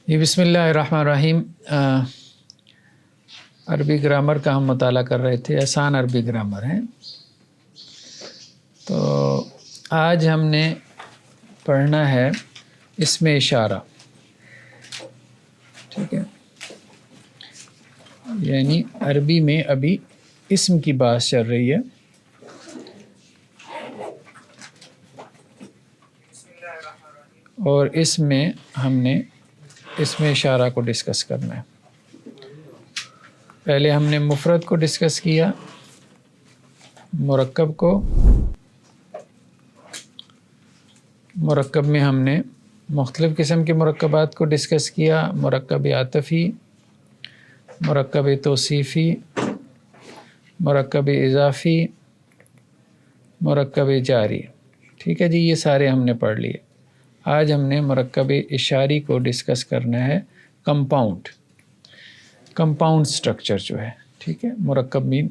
جی بسم اللہ الرحمن الرحیم۔ عربی گرامر کا ہم مطالعہ کر رہے تھے، آسان عربی گرامر ہیں۔ تو آج ہم نے پڑھنا ہے اسم اشارہ، ٹھیک ہے، یعنی عربی میں ابھی اسم کی بات چل رہی ہے۔ اور اس میں ہم نے اسم اشارہ کو ڈسکس کرنا ہے۔ پہلے ہم نے مفرد کو ڈسکس کیا، مرکب کو، مرکب میں ہم نے مختلف قسم کے مرکبات کو ڈسکس کیا، مرکب عاطفی، مرکب توصیفی، مرکب اضافی، مرکب جاری، ٹھیک ہے جی، یہ سارے ہم نے پڑھ لیے۔ آج ہم نے مرکب اشاری کو ڈسکس کرنا ہے، کمپاؤنڈ سٹرکچر جو ہے، ٹھیک ہے۔ مرکب میں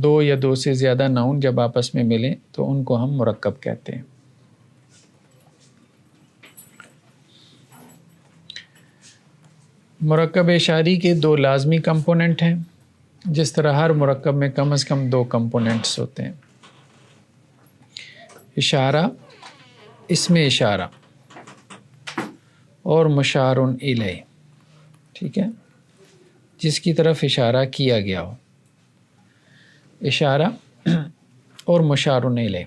دو یا دو سے زیادہ ناؤن جب آپس میں ملیں تو ان کو ہم مرکب کہتے ہیں۔ مرکب اشاری کے دو لازمی کمپوننٹ ہیں، جس طرح ہر مرکب میں کم از کم دو کمپوننٹس ہوتے ہیں، اشارہ، اسم اشارہ اور مشار الیہ، ٹھیک ہے، جس کی طرف اشارہ کیا گیا ہو، اشارہ اور مشار الیہ۔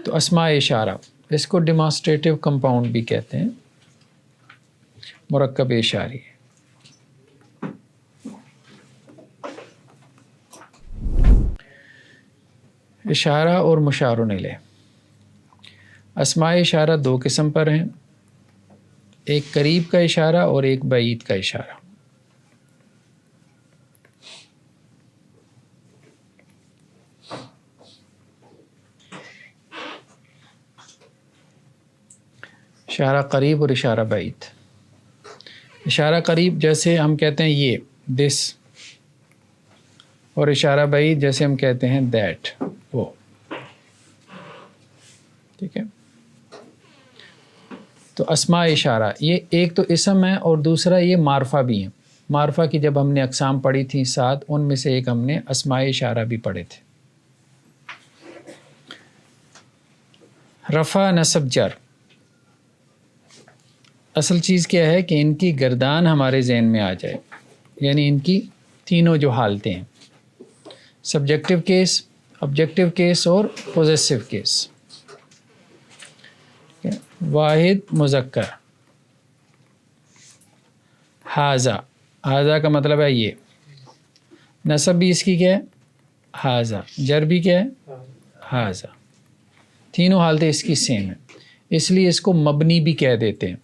تو اسماء اشارہ، اس کو ڈیمانسٹریٹو کمپاؤنڈ بھی کہتے ہیں، مرکب اشاری۔ اشارہ اور مشار الیہ، اسماء اشارہ دو قسم پر ہیں، ایک قریب کا اشارہ اور ایک بعید کا اشارہ۔ اشارہ قریب اور اشارہ بعید۔ اشارہ قریب جیسے ہم کہتے ہیں یہ، دس، اور اشارہ بعید جیسے ہم کہتے ہیں دیٹ، وہ، ٹھیک ہے۔ تو اسماء اشارہ، یہ ایک تو اسم ہے اور دوسرا یہ معرفہ بھی ہیں۔ معرفہ کی جب ہم نے اقسام پڑھی تھی 7، ان میں سے ایک ہم نے اسماء اشارہ بھی پڑھے تھے۔ رفع، نصب، جر، اصل چیز کیا ہے کہ ان کی گردان ہمارے ذہن میں آ جائے، یعنی ان کی تینوں جو حالتیں ہیں، سبجیکٹو کیس، آبجیکٹو کیس اور پوزیسو کیس۔ واحد مذکر، حاذا، حاذا کا مطلب ہے یہ، نصب بھی اس کی کیا ہے، حاذا، جر بھی کیا ہے، حاذا، تینوں حالتیں اس کی سیم ہیں، اس لیے اس کو مبنی بھی کہہ دیتے ہیں۔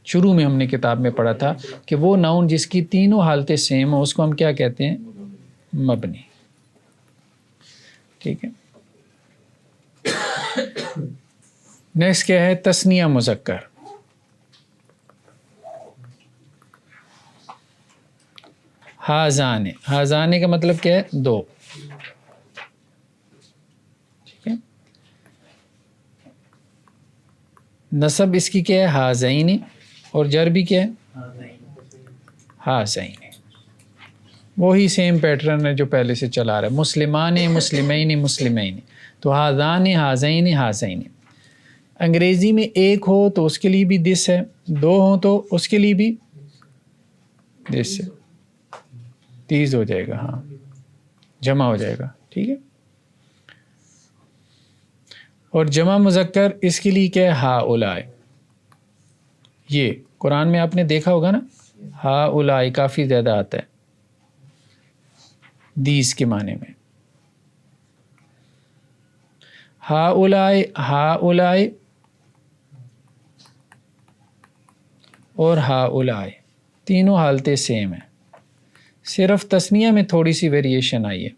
شروع میں ہم نے کتاب میں پڑھا تھا کہ وہ ناؤن جس کی تینوں حالتیں سیم ہوں اس کو ہم کیا کہتے ہیں، مبنی، ٹھیک ہے۔ نیکسٹ کیا ہے، تثنیہ مذکر، ہازانے، ہازانے کا مطلب کیا ہے، دو، ٹھیک ہے۔ نصب اس کی کیا ہے، ہازین، اور جر بھی کیا ہے، ہازین، وہی سیم پیٹرن ہے جو پہلے سے چلا رہا ہے، مسلمان، مسلمین، مسلمین، تو ہازان، ہازین، ہازین۔ انگریزی میں ایک ہو تو اس کے لیے بھی دس ہے، دو ہوں تو اس کے لیے بھی دس ہے، تیز ہو جائے گا، ہاں، جمع ہو جائے گا، ٹھیک ہے۔ اور جمع مذکر اس کے لیے کیا ہے، ہا اولائے، یہ قرآن میں آپ نے دیکھا ہوگا نا، ہا اولائے کافی زیادہ آتا ہے دیس کے معنی میں، ہا اولائے، ہا اولائے اور ہا اولائے، تینوں حالتیں سیم ہیں، صرف تثنیہ میں تھوڑی سی ویریشن آئی ہے،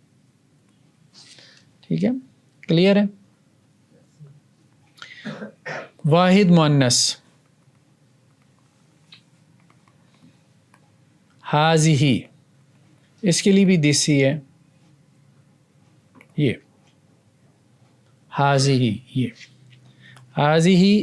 ٹھیک ہے، کلیئر ہے۔ واحد مؤنث، ہازہی، اس کے لیے بھی دس ہی ہے، یہ ہازہی، یہ ہازہی،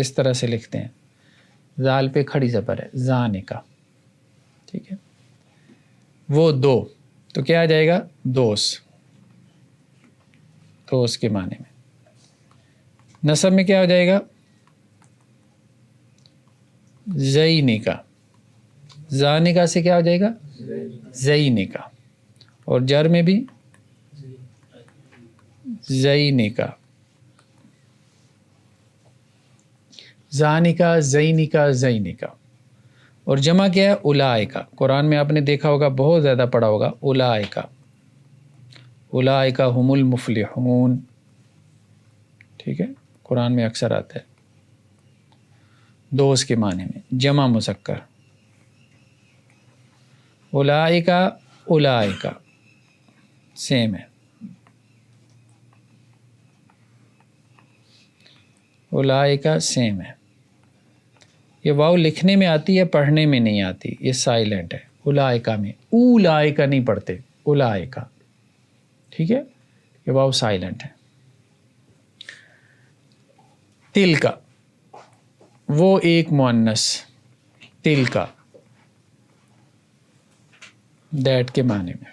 اس طرح سے لکھتے ہیں، زال پہ کھڑی زبر ہے، زانکا، ٹھیک ہے. وہ دو، تو کیا آ جائے گا؟ دوست، دوست کے معنی میں. نصب میں کیا ہو جائے گا؟ زینکا، زانکا سے کیا ہو جائے گا؟ زینکا. اور جر میں بھی زینکا، زانکا، زینکا، زینکا. اور جمع کیا ہے؟ اولائکا. قرآن میں آپ نے دیکھا ہوگا، بہت زیادہ پڑھا ہوگا، اولائکا، اولائکا ہم المفلحون، ٹھیک ہے، قرآن میں اکثر آتا ہے دوست کے معنی میں. جمع مذکر، اولائکا، اولائکا سیم ہے، اولائکا سیم ہے. یہ واو لکھنے میں آتی ہے، پڑھنے میں نہیں آتی، یہ سائلنٹ ہے. اولائکا میں اولائکا نہیں پڑھتے، اولائکا، ٹھیک ہے، یہ واو سائلنٹ ہے. تل کا، وہ ایک مؤنث، تل کا، دیٹ کے معنی میں.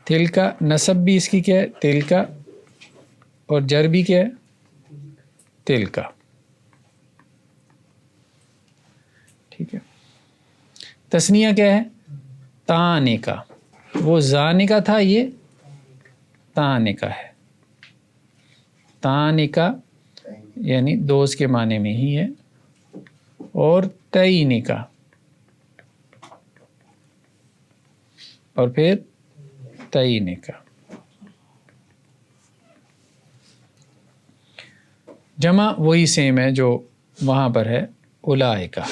تل کا نصب بھی اس کی کیا ہے؟ تل کا. اور جر بھی کیا ہے؟ تل کا، ٹھیک ہے. تسنیہ کیا ہے؟ تانے کا. وہ زانے کا تھا، یہ تانے کا ہے. تانے کا یعنی دوست کے معنی میں ہی ہے. اور تئینے کا، اور پھر تئینے کا. جمع وہی سیم ہے جو وہاں پر ہے، اولائکا،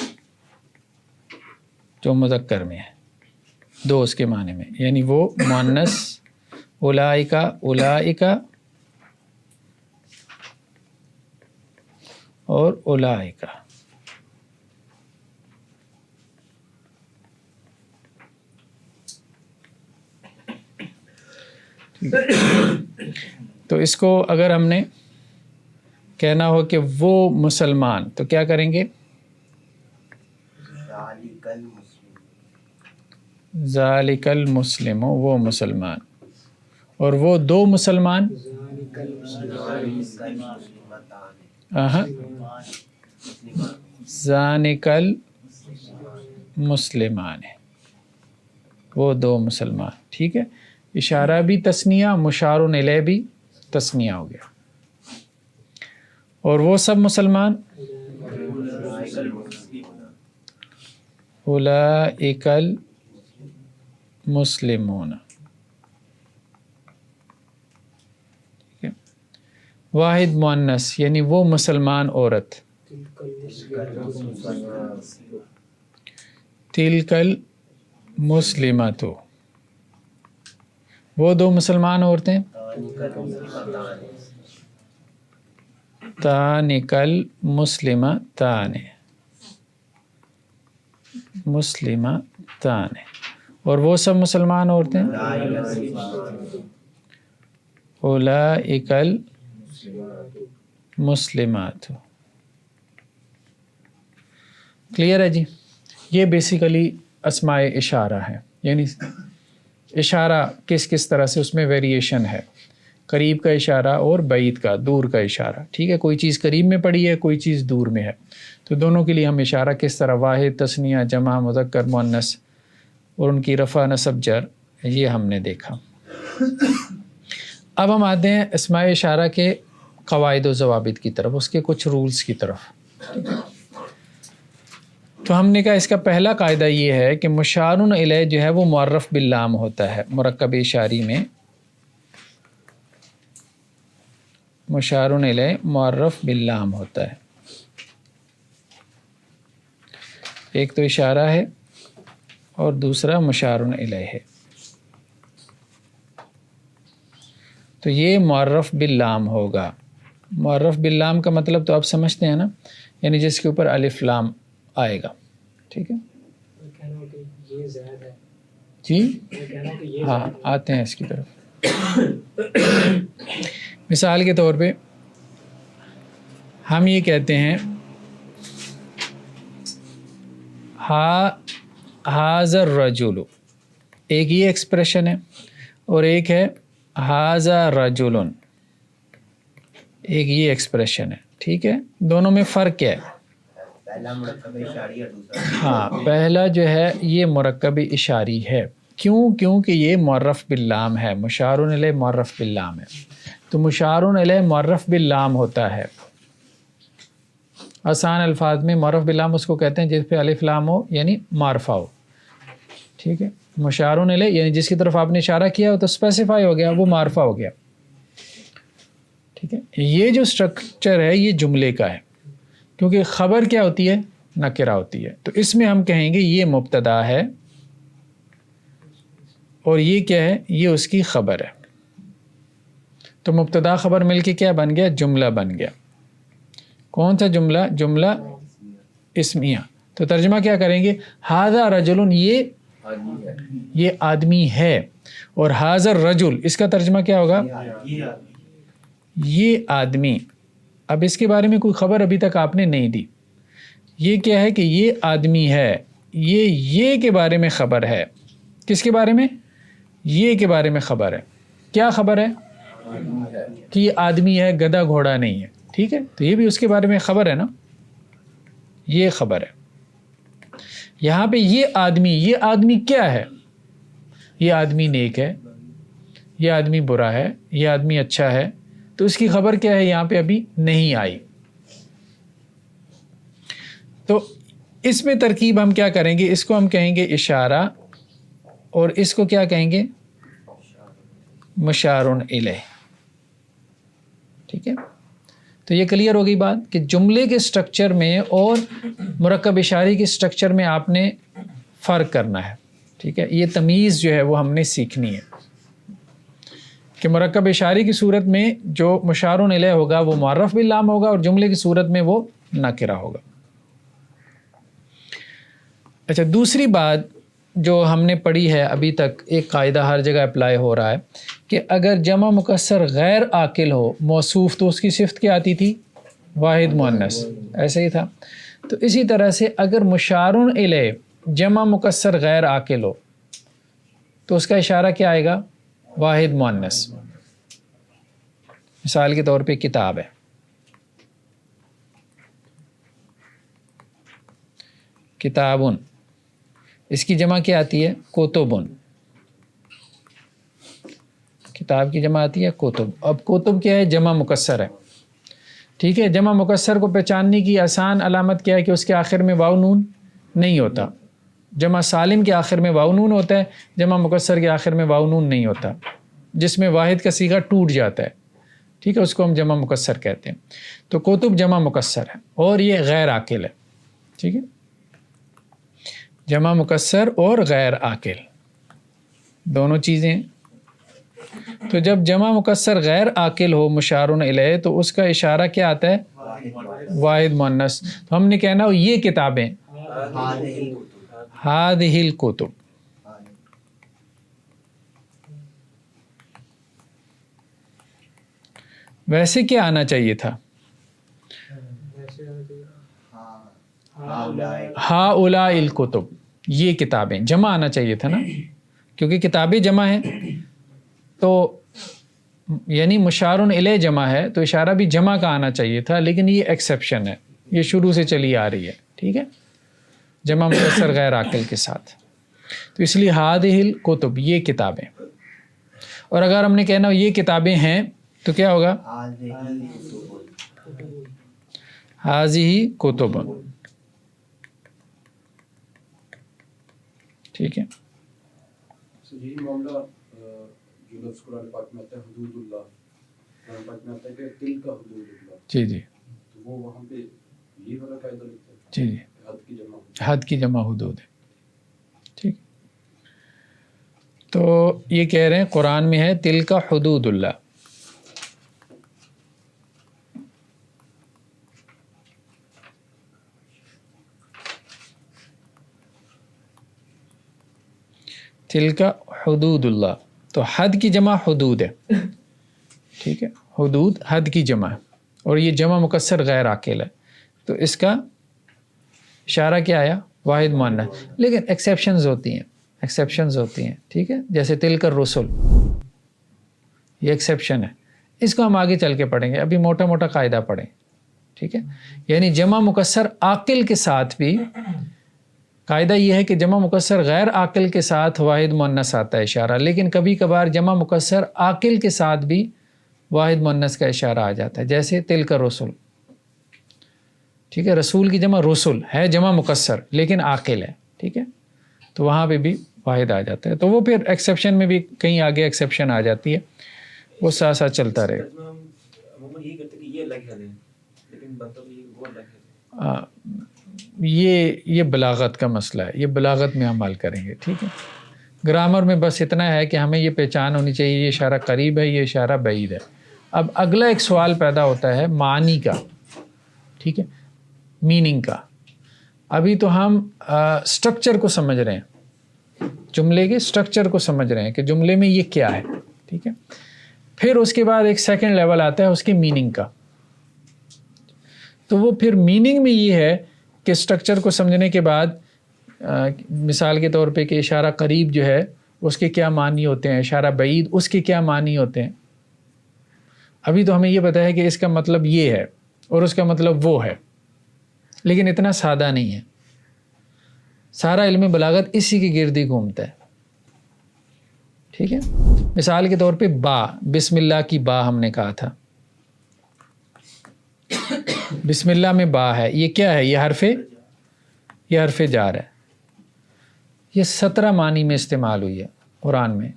جو مذکر میں ہے دوست کے معنی میں، یعنی وہ مؤنث. اولائکا، اولائکا اور اولائکا. تو اس کو اگر ہم نے کہنا ہو کہ وہ مسلمان، تو کیا کریں گے؟ ذالک المسلم، وہ مسلمان. اور وہ دو مسلمان، ذانک المسلمان، وہ دو مسلمان، ٹھیک ہے. اشارہ بھی تثنیہ، مشار الیہ بھی تثنیہ ہو گیا. اور وہ سب مسلمان، اولئک المسلمون. واحد مؤنث یعنی وہ مسلمان عورت، تلک المسلمۃ، وہ دو مسلمان عورتیں، تانک المسلمتان، مسلمتان. اور وہ سب مسلمان عورتیں، اولئک المسلمات. کلیئر ہے جی؟ یہ بیسیکلی اسماء اشارہ ہے، یعنی اشارہ کس کس طرح سے اس میں ویریشن ہے، قریب کا اشارہ اور بعید کا، دور کا اشارہ. ٹھیک ہے، کوئی چیز قریب میں پڑی ہے، کوئی چیز دور میں ہے، تو دونوں کے لیے ہم اشارہ کس طرح، واحد، تثنیہ، جمع، مذکر، مؤنث، اور ان کی رفع، نصب، جر، یہ ہم نے دیکھا. اب ہم آتے ہیں اسماء اشارہ کے قواعد و ضوابط کی طرف، اس کے کچھ رولز کی طرف. تو ہم نے کہا اس کا پہلا قاعدہ یہ ہے کہ مشار الیہ جو ہے وہ معرف باللام ہوتا ہے. مرکب اشاری میں مشار الیہ معرف باللام ہوتا ہے. ایک تو اشارہ ہے اور دوسرا مشار الیہ ہے. تو یہ معرف باللام ہوگا. معرف باللام کا مطلب تو آپ سمجھتے ہیں نا، یعنی جس کے اوپر الف لام آئے گا. ٹھیک ہے جی، ہاں آتے ہیں اس کی طرف. مثال کے طور پہ ہم یہ کہتے ہیں ہاذا الرجل، ایک یہ ایکسپریشن ہے اور ایک ہے ہاذا رجل، ایک یہ ایکسپریشن ہے، ٹھیک ہے، دونوں میں فرق کیا ہے؟ پہلا مرکب اشاری ہے، دوسرا ہاں، پہلا جو ہے یہ مرکب اشاری ہے، کیونکہ یہ معرف باللام ہے، مشار الیہ معرف باللام ہے، تو مشار الیہ معرف باللام ہوتا ہے۔ آسان الفاظ میں معرف باللام اس کو کہتے ہیں جس پہ الف لام ہو یعنی معرفہ ہو، ٹھیک ہے، مشار الیہ یعنی جس کی طرف آپ نے اشارہ کیا ہو تو اسپیسیفائی ہو گیا، وہ معرفہ ہو گیا، ٹھیک ہے۔ یہ جو سٹرکچر ہے یہ جملے کا ہے، کیونکہ خبر کیا ہوتی ہے؟ نکرہ ہوتی ہے، تو اس میں ہم کہیں گے یہ مبتدا ہے اور یہ کیا ہے؟ یہ اس کی خبر ہے، تو مبتدا خبر مل کے کیا بن گیا؟ جملہ بن گیا۔ کون سا جملہ؟ جملہ اسمیہ۔ تو ترجمہ کیا کریں گے؟ ھذا رجل، یہ آدمی ہے، اور ھذا الرجل اس کا ترجمہ کیا ہوگا؟ یہ آدمی۔ اب اس کے بارے میں کوئی خبر ابھی تک آپ نے نہیں دی، یہ کیا ہے کہ یہ آدمی ہے، یہ کے بارے میں خبر ہے۔ کس کے بارے میں؟ یہ کے بارے میں خبر ہے۔ کیا خبر ہے؟ کہ یہ آدمی ہے، گدھا گھوڑا نہیں ہے، ٹھیک ہے، تو یہ بھی اس کے بارے میں خبر ہے نا، یہ خبر ہے۔ یہاں پہ یہ آدمی کیا ہے؟ یہ آدمی نیک ہے، یہ آدمی برا ہے، یہ آدمی اچھا ہے، تو اس کی خبر کیا ہے؟ یہاں پہ ابھی نہیں آئی۔ تو اس میں ترکیب ہم کیا کریں گے؟ اس کو ہم کہیں گے اشارہ، اور اس کو کیا کہیں گے؟ مشار الیہ، ٹھیک ہے۔ تو یہ کلیئر ہو گئی بات کہ جملے کے سٹرکچر میں اور مرکب اشاری کے سٹرکچر میں آپ نے فرق کرنا ہے، ٹھیک ہے۔ یہ تمیز جو ہے وہ ہم نے سیکھنی ہے کہ مرکب اشاری کی صورت میں جو مشار الیہ ہوگا وہ معرف باللام ہوگا، اور جملے کی صورت میں وہ نکرہ ہوگا۔ اچھا، دوسری بات جو ہم نے پڑھی ہے ابھی تک، ایک قاعدہ ہر جگہ اپلائی ہو رہا ہے کہ اگر جمع مکسر غیر عاقل ہو موصوف تو اس کی صفت کیا آتی تھی؟ واحد مؤنث، ایسے ہی تھا۔ تو اسی طرح سے اگر مشار الیہ جمع مکسر غیر عاقل ہو تو اس کا اشارہ کیا آئے گا؟ واحد مؤنث۔ مثال کے طور پہ کتاب ہے، کتابن، اس کی جمع کیا آتی ہے؟ کتبن، کتاب کی جمع آتی ہے کتب۔ اب کتب کیا ہے؟ جمع مکسر ہے، ٹھیک ہے۔ جمع مکسر کو پہچاننے کی آسان علامت کیا ہے کہ اس کے آخر میں واو نون نہیں ہوتا۔ جمع سالم کے آخر میں واو نون ہوتا ہے، جمع مکسر کے آخر میں واو نون نہیں ہوتا، جس میں واحد کا صیغہ ٹوٹ جاتا ہے، ٹھیک ہے، اس کو ہم جمع مکسر کہتے ہیں۔ تو کتب جمع مکسر ہے اور یہ غیر عاقل ہے، ٹھیک ہے، جمع مکسر اور غیر عاقل دونوں چیزیں۔ تو جب جمع مکسر غیر عاقل ہو مشار الیہ تو اس کا اشارہ کیا آتا ہے؟ واحد مؤنث۔ تو ہم نے کہنا ہو یہ کتابیں، ہذہ الکتب۔ ویسے کیا آنا چاہیے تھا؟ ہؤلاء الکتب، یہ کتابیں، جمع آنا چاہیے تھا نا، کیونکہ کتابیں جمع ہیں تو یعنی مشار الیہ جمع ہے تو اشارہ بھی جمع کا آنا چاہیے تھا، لیکن یہ ایکسیپشن ہے، یہ شروع سے چلی آ رہی ہے، ٹھیک ہے، جمع مکسر غیر عاقل کے ساتھ۔ تو اس لیے ھذہ الکتب، یہ کتابیں۔ اور اگر ہم نے کہنا یہ کتابیں ہیں تو کیا ہوگا؟ ھذہ کتب، ٹھیک ہے۔ یہی معاملہ جو لفظ قرآن پاک میں آتا ہے حدود اللہ، قرآن پاک میں آتا ہے کہ تل کا حدود اللہ، جی جی، تو وہ وہاں پہ یہ والا قاعدہ لکھتا ہے، جی جی، حد کی جمع، حد کی جمع حدود ہے، ٹھیک۔ تو یہ کہہ رہے ہیں قرآن میں ہے تل کا حدود اللہ۔ تلک حدود اللہ، تو حد کی جمع حدود ہے، ٹھیک ہے، حدود حد کی جمع ہے۔ اور یہ جمع مکسر غیر عاقل ہے، تو اس کا اشارہ کیا آیا؟ واحد مؤنث. لیکن ایکسیپشنز ہوتی ہیں، ٹھیک ہے، جیسے تلک الرسل، یہ ایکسیپشن ہے، اس کو ہم آگے چل کے پڑھیں گے، ابھی موٹا موٹا قاعدہ پڑھیں، ٹھیک ہے. یعنی جمع مکسر عاقل کے ساتھ بھی قاعدہ یہ ہے کہ جمع مکسر غیر عاقل کے ساتھ واحد مؤنث آتا ہے اشارہ، لیکن کبھی کبھار جمع مکسر عاقل کے ساتھ بھی واحد مؤنث کا اشارہ آ جاتا ہے، جیسے تلک الرسل، ٹھیک ہے. رسول کی جمع رسل ہے، جمع مکسر لیکن عاقل ہے، ٹھیک ہے، تو وہاں پہ بھی واحد آ جاتا ہے. تو وہ پھر ایکسیپشن میں بھی کہیں آگے ایکسیپشن آ جاتی ہے، وہ ساتھ ساتھ چلتا رہے. یہ بلاغت کا مسئلہ ہے، یہ بلاغت میں ہم حل کریں گے، ٹھیک ہے. گرامر میں بس اتنا ہے کہ ہمیں یہ پہچان ہونی چاہیے یہ اشارہ قریب ہے، یہ اشارہ بعید ہے. اب اگلا ایک سوال پیدا ہوتا ہے معنی کا، ٹھیک ہے، میننگ کا. ابھی تو ہم سٹرکچر کو سمجھ رہے ہیں، جملے کے سٹرکچر کو سمجھ رہے ہیں کہ جملے میں یہ کیا ہے، ٹھیک ہے. پھر اس کے بعد ایک سیکنڈ لیول آتا ہے اس کی میننگ کا. تو وہ پھر میننگ میں یہ ہے کہ سٹرکچر کو سمجھنے کے بعد مثال کے طور پہ کہ اشارہ قریب جو ہے اس کے کیا معنی ہوتے ہیں، اشارہ بعید اس کے کیا معنی ہوتے ہیں. ابھی تو ہمیں یہ پتہ ہے کہ اس کا مطلب یہ ہے اور اس کا مطلب وہ ہے، لیکن اتنا سادہ نہیں ہے. سارا علم بلاغت اسی کے گرد ہی گھومتا ہے، ٹھیک ہے. مثال کے طور پہ با، بسم اللہ کی با ہم نے کہا تھا، بسم اللہ میں با ہے، یہ کیا ہے؟ یہ حرف جار ہے. یہ 17 معنی میں استعمال ہوئی ہے قرآن میں،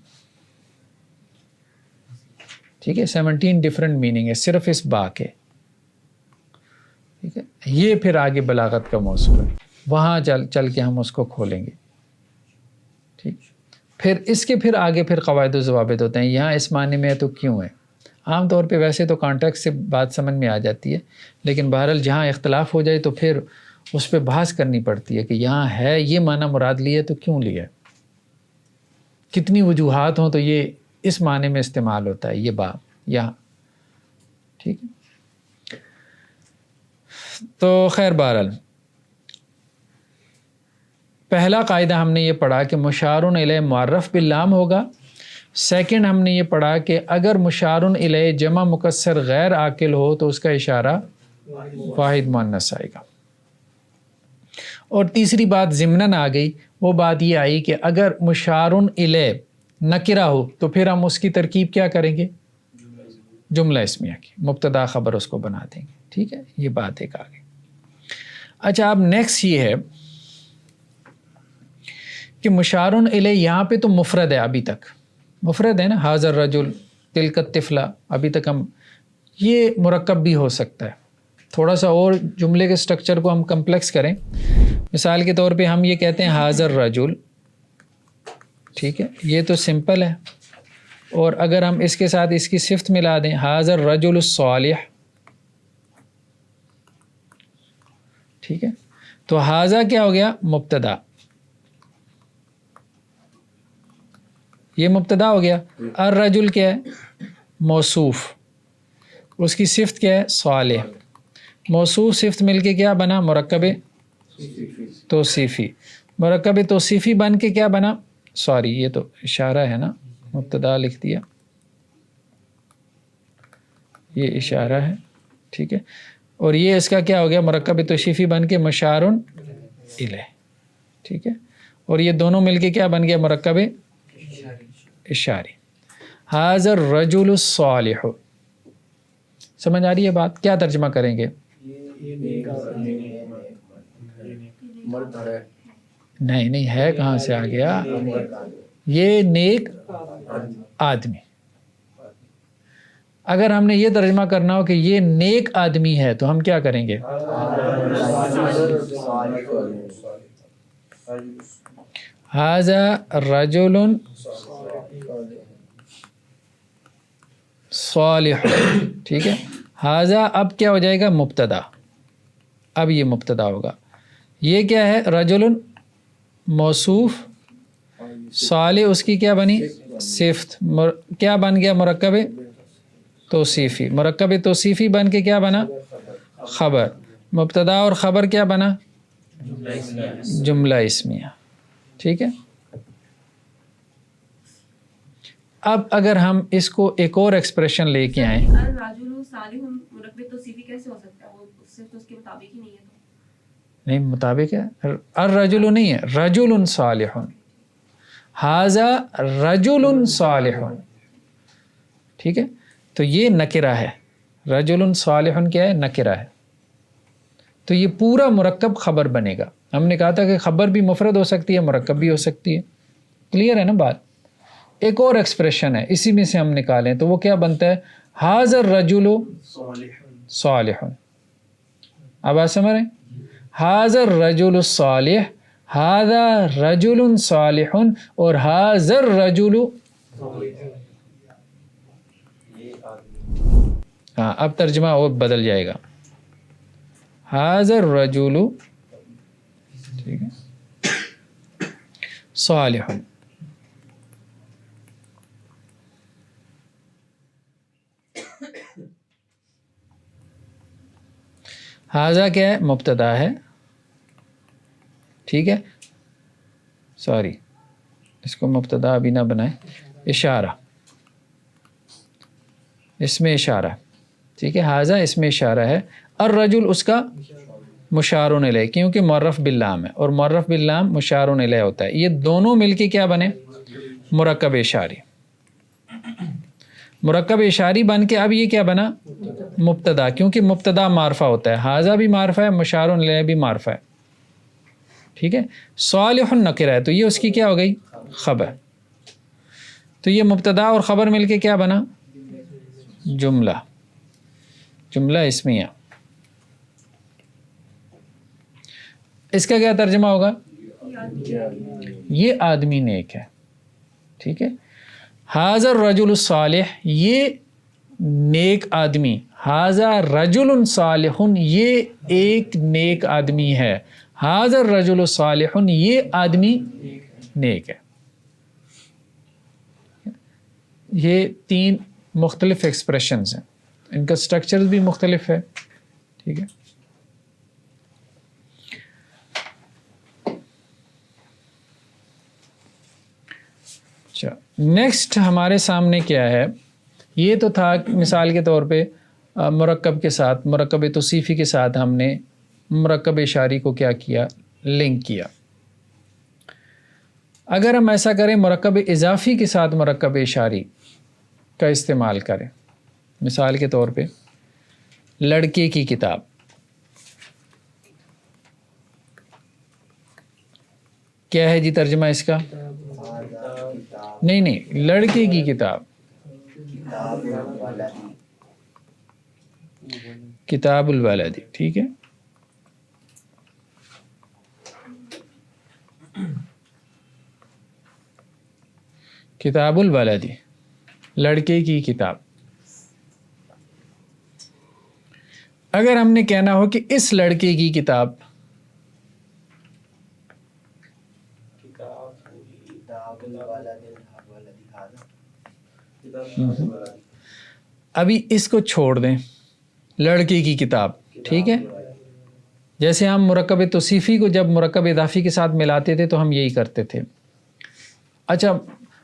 ٹھیک ہے. 17 ڈفرینٹ میننگ ہے صرف اس با کے، ٹھیک ہے. یہ پھر آگے بلاغت کا موضوع ہے، وہاں چل کے ہم اس کو کھولیں گے، ٹھیک. پھر اس کے پھر آگے پھر قواعد و ضوابط ہوتے ہیں. یہاں اس معنی میں ہے تو کیوں ہے؟ عام طور پہ ویسے تو کانٹیکسٹ سے بات سمجھ میں آ جاتی ہے، لیکن بہرحال جہاں اختلاف ہو جائے تو پھر اس پہ بحث کرنی پڑتی ہے کہ یہاں ہے یہ معنی مراد لیا تو کیوں لیا، کتنی وجوہات ہوں تو یہ اس معنی میں استعمال ہوتا ہے یہ با یہاں، ٹھیک ہے. تو خیر بہرحال پہلا قاعدہ ہم نے یہ پڑھا کہ مشار الیہ معرف باللام ہوگا. سیکنڈ ہم نے یہ پڑھا کہ اگر مشار الیہ جمع مکسر غیر عاقل ہو تو اس کا اشارہ واحد مؤنث آئے گا. اور تیسری بات ضمناً آ گئی، وہ بات یہ آئی کہ اگر مشار الیہ نکرہ ہو تو پھر ہم اس کی ترکیب کیا کریں گے؟ جملہ اسمیہ کی، مبتدا خبر اس کو بنا دیں گے، ٹھیک ہے. یہ بات ایک آ گئی. اچھا اب نیکسٹ یہ ہے کہ مشار الیہ یہاں پہ تو مفرد ہے، ابھی تک مفرد ہے نا، ھذا الرجل تلک الطفلہ، ابھی تک ہم یہ مرکب بھی ہو سکتا ہے. تھوڑا سا اور جملے کے سٹرکچر کو ہم کمپلیکس کریں. مثال کے طور پہ ہم یہ کہتے ہیں ھذا الرجل، ٹھیک ہے، یہ تو سمپل ہے. اور اگر ہم اس کے ساتھ اس کی صفت ملا دیں ھذا الرجل الصالح، ٹھیک ہے، تو ھذا کیا ہو گیا؟ مبتدا، یہ مبتدا ہو گیا. الرجل کیا ہے؟ موصوف، اس کی صفت کیا ہے؟ صالح. موصوف صفت مل کے کیا بنا؟ مرکب توصیفی. مرکب توصیفی بن کے کیا بنا؟ سوری یہ تو اشارہ ہے نا، مبتدا لکھ دیا، یہ اشارہ ہے، ٹھیک ہے. اور یہ اس کا کیا ہو گیا؟ مرکب توصیفی بن کے مشار الیہ، ٹھیک ہے. اور یہ دونوں مل کے کیا بن گیا؟ مرکب اشاری. ھذا الرجل الصالح. سمجھ آ رہی ہے بات؟ کیا ترجمہ کریں گے؟ نہیں ہے، کہاں سے آ گیا؟ یہ نیک آدمی. اگر ہم نے یہ ترجمہ کرنا ہو کہ یہ نیک آدمی ہے تو ہم کیا کریں گے؟ ھذا رجل صالح، ٹھیک ہے. ھذا اب کیا ہو جائے گا؟ مبتدا. اب یہ مبتدا ہوگا. یہ کیا ہے؟ رجل موصوف، صالح اس کی کیا بنی؟ صفت. کیا بن گیا؟ مرکب توصیفی، مرکب توصیفی بن کے کیا بنا؟ خبر. مبتدا اور خبر کیا بنا؟ جملہ اسمیہ. ٹھیک ہے. اب اگر ہم اس کو ایک اور ایکسپریشن لے کے آئیں، الرجل صالح مرکب توصیفی کیسے ہو سکتا ہے؟ وہ صرف تو اس کے مطابق ہی نہیں ہے. نہیں مطابق ہے، الرجل نہیں ہے، رجل صالح، ھذا رجل صالح. ٹھیک ہے. تو یہ نکرہ ہے، رجل صالح کیا ہے؟ نکرہ ہے. تو یہ پورا مرکب خبر بنے گا. ہم نے کہا تھا کہ خبر بھی مفرد ہو سکتی ہے، مرکب بھی ہو سکتی ہے. کلیئر ہے نا بات؟ ایک اور ایکسپریشن ہے اسی میں سے ہم نکالیں تو وہ کیا بنتا ہے؟ ھذا الرجل صالح. اب آپ سمجھ رہے ہیں؟ ھذا الرجل الصالح، ھذا رجل صالح اور ھذا الرجل. ہاں اب ترجمہ اور بدل جائے گا. ھذا الرجل ٹھیک ہے صالح. ھذا کیا ہے؟ مبتدا ہے. ٹھیک ہے. سوری اس کو مبتدا ابھی نہ بنائیں، اشارہ، اس میں اشارہ. ٹھیک ہے. ھذا اس میں اشارہ ہے، الرجل اس کا مشار الیہ، کیونکہ معرف باللام ہے اور معرف باللام مشار الیہ ہوتا ہے. یہ دونوں مل کے کیا بنے؟ مرکب اشاری. مرکب اشاری بن کے اب یہ کیا بنا؟ مبتدا، کیونکہ مبتدا معرفہ ہوتا ہے. ھذا بھی معرفہ ہے، مشار الیہ بھی معرفہ ہے. ٹھیک ہے. صالح نکرہ ہے تو یہ اس کی کیا ہو گئی؟ خبر. تو یہ مبتدا اور خبر مل کے کیا بنا؟ جملہ، جملہ اسمیہ. اس کا کیا ترجمہ ہوگا؟ یہ آدمی نیک ہے. ٹھیک ہے. ھذا الرجل الصالح، یہ نیک آدمی. ھذا رجل صالح، یہ ایک نیک آدمی ہے. ھذا الرجل صالح، یہ آدمی نیک ہے. یہ تین مختلف ایکسپریشنز ہیں، ان کا سٹرکچر بھی مختلف ہے. ٹھیک ہے. اچھا نیکسٹ ہمارے سامنے کیا ہے؟ یہ تو تھا مثال کے طور پہ مرکب کے ساتھ، مرکب توصیفی کے ساتھ ہم نے مرکب اشاری کو کیا کیا؟ لنک کیا. اگر ہم ایسا کریں مرکب اضافی کے ساتھ مرکب اشاری کا استعمال کریں، مثال کے طور پہ لڑکے کی کتاب. کیا ہے جی ترجمہ اس کا؟ نہیں لڑکے کی کتاب، کتاب الولد. ٹھیک ہے. کتاب الولد، لڑکے کی کتاب. اگر ہم نے کہنا ہو کہ اس لڑکے کی کتاب، ابھی اس کو چھوڑ دیں، لڑکے کی کتاب. ٹھیک ہے. جیسے ہم مرکب توصیفی کو جب مرکب اضافی کے ساتھ ملاتے تھے تو ہم یہی کرتے تھے. اچھا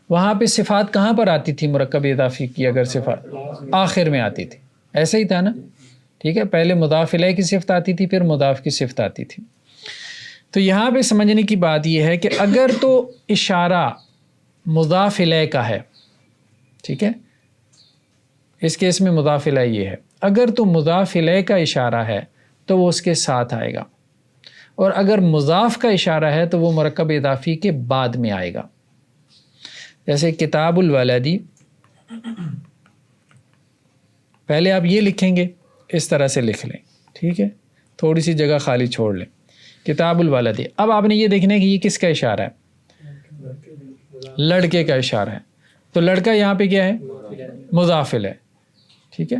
وہاں پہ صفات کہاں پر آتی تھی مرکب اضافی کی؟ اگر صفات آخر میں آتی تھی، ایسا ہی تھا نا. ٹھیک ہے. پہلے مضاف الیہ کی صفت آتی تھی، پھر مضاف کی صفت آتی تھی. تو یہاں پہ سمجھنے کی بات یہ ہے کہ اگر تو اشارہ مضاف الیہ کا ہے، ٹھیک ہے، اس کیس میں مضاف الیہ یہ ہے، اگر تو مضاف الیہ کا اشارہ ہے تو وہ اس کے ساتھ آئے گا، اور اگر مضاف کا اشارہ ہے تو وہ مرکب اضافی کے بعد میں آئے گا. جیسے کتاب الولدی، پہلے آپ یہ لکھیں گے، اس طرح سے لکھ لیں. ٹھیک ہے. تھوڑی سی جگہ خالی چھوڑ لیں. کتاب الولدی. اب آپ نے یہ دیکھنا ہے کہ یہ کس کا اشارہ ہے؟ لڑکے کا اشارہ ہے. تو لڑکا یہاں پہ کیا ہے؟ مضاف الیہ. ٹھیک ہے.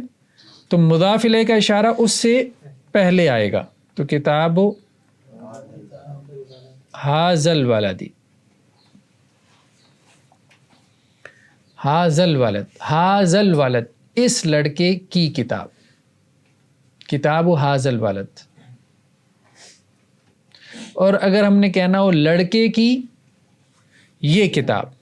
تو مضاف الیہ کا اشارہ اس سے پہلے آئے گا. تو کتاب ھذا الولد، ھذا الولد، ھذا الولد، اس لڑکے کی کتاب، کتاب حاضل الولد. اور اگر ہم نے کہنا ہو لڑکے کی یہ کتاب،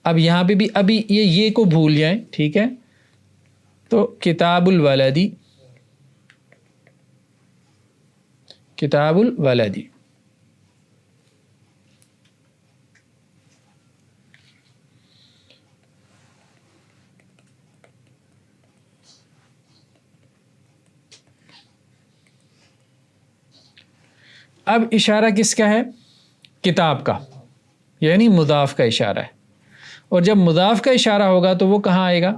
اب یہاں پہ بھی ابھی یہ کو بھول جائیں، ٹھیک ہے، تو کتاب الولدی، کتاب الولدی. اب اشارہ کس کا ہے؟ کتاب کا، یعنی مضاف کا اشارہ ہے. اور جب مضاف کا اشارہ ہوگا تو وہ کہاں آئے گا؟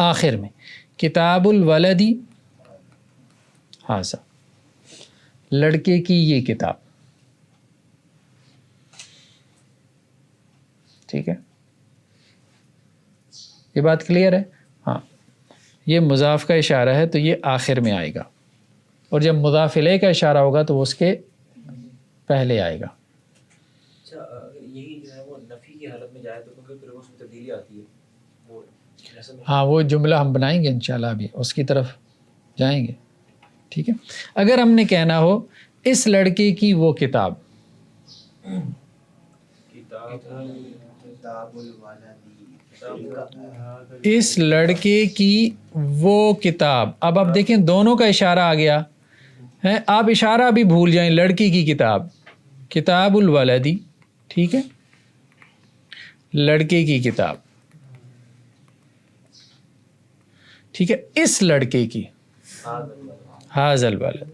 آخر میں. کتاب الولدی ہاذا، لڑکے کی یہ کتاب. ٹھیک ہے، یہ بات کلیئر ہے؟ ہاں، یہ مضاف کا اشارہ ہے تو یہ آخر میں آئے گا، اور جب مضاف الیہ کا اشارہ ہوگا تو وہ اس کے پہلے آئے گا. یہی جو ہے وہ نفی کی حالت میں جائے تو کیونکہ پھر اس میں تبدیلی آتی ہے. ہاں، وہ جملہ ہم بنائیں گے انشاءاللہ، ابھی اس کی طرف جائیں گے. ٹھیک ہے، اگر ہم نے کہنا ہو اس لڑکے کی وہ کتاب، اس لڑکے کی وہ کتاب. اب آپ دیکھیں دونوں کا اشارہ آ گیا ہے. آپ اشارہ بھی بھول جائیں، لڑکی کی کتاب، کتاب الولدی، ٹھیک ہے، لڑکے کی کتاب، ٹھیک ہے، اس لڑکے کی ھذا الولد،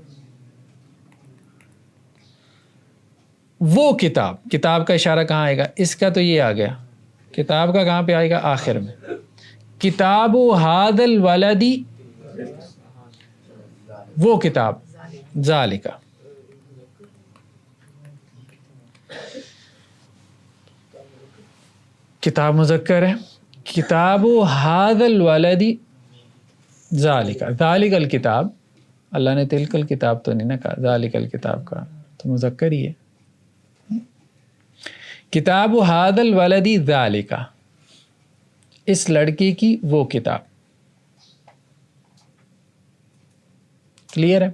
وہ کتاب. کتاب کا اشارہ کہاں آئے گا؟ اس کا تو یہ آ گیا، کتاب کا کہاں پہ آئے گا؟ آخر میں. کتاب ھذا الولدی، وہ کتاب، ذالکا. کتاب مذکر ہے، کتاب ھذا الولدی ذالکا. ذالک الکتاب، اللہ نے تلک الکتاب تو نہیں نہ کہا، ذالک الکتاب کا تو مذکر ہی ہے. کتاب ھذا الولدی ذالکا، اس لڑکے کی وہ کتاب. کلیئر ہے؟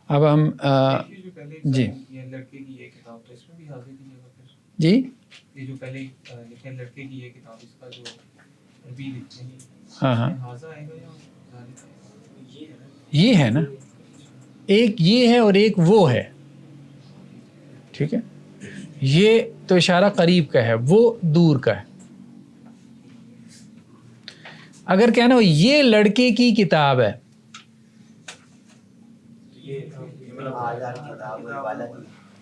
اب ہم جی یہ لڑکے کی یہ کتاب تو اس میں بھی حاضر کی جگہ پھر جی یہ جو پہلے لکھے لڑکے کی یہ کتاب، اس کا جو عربی لکھتے ہیں، ہاں ہاں حاضر آئے گا یا ذالک آئے گا؟ یہ ہے نا، ایک یہ ہے اور ایک وہ ہے. ٹھیک ہے، یہ تو اشارہ قریب کا ہے، وہ دور کا ہے. اگر کہنا ہو یہ لڑکے کی کتاب ہے،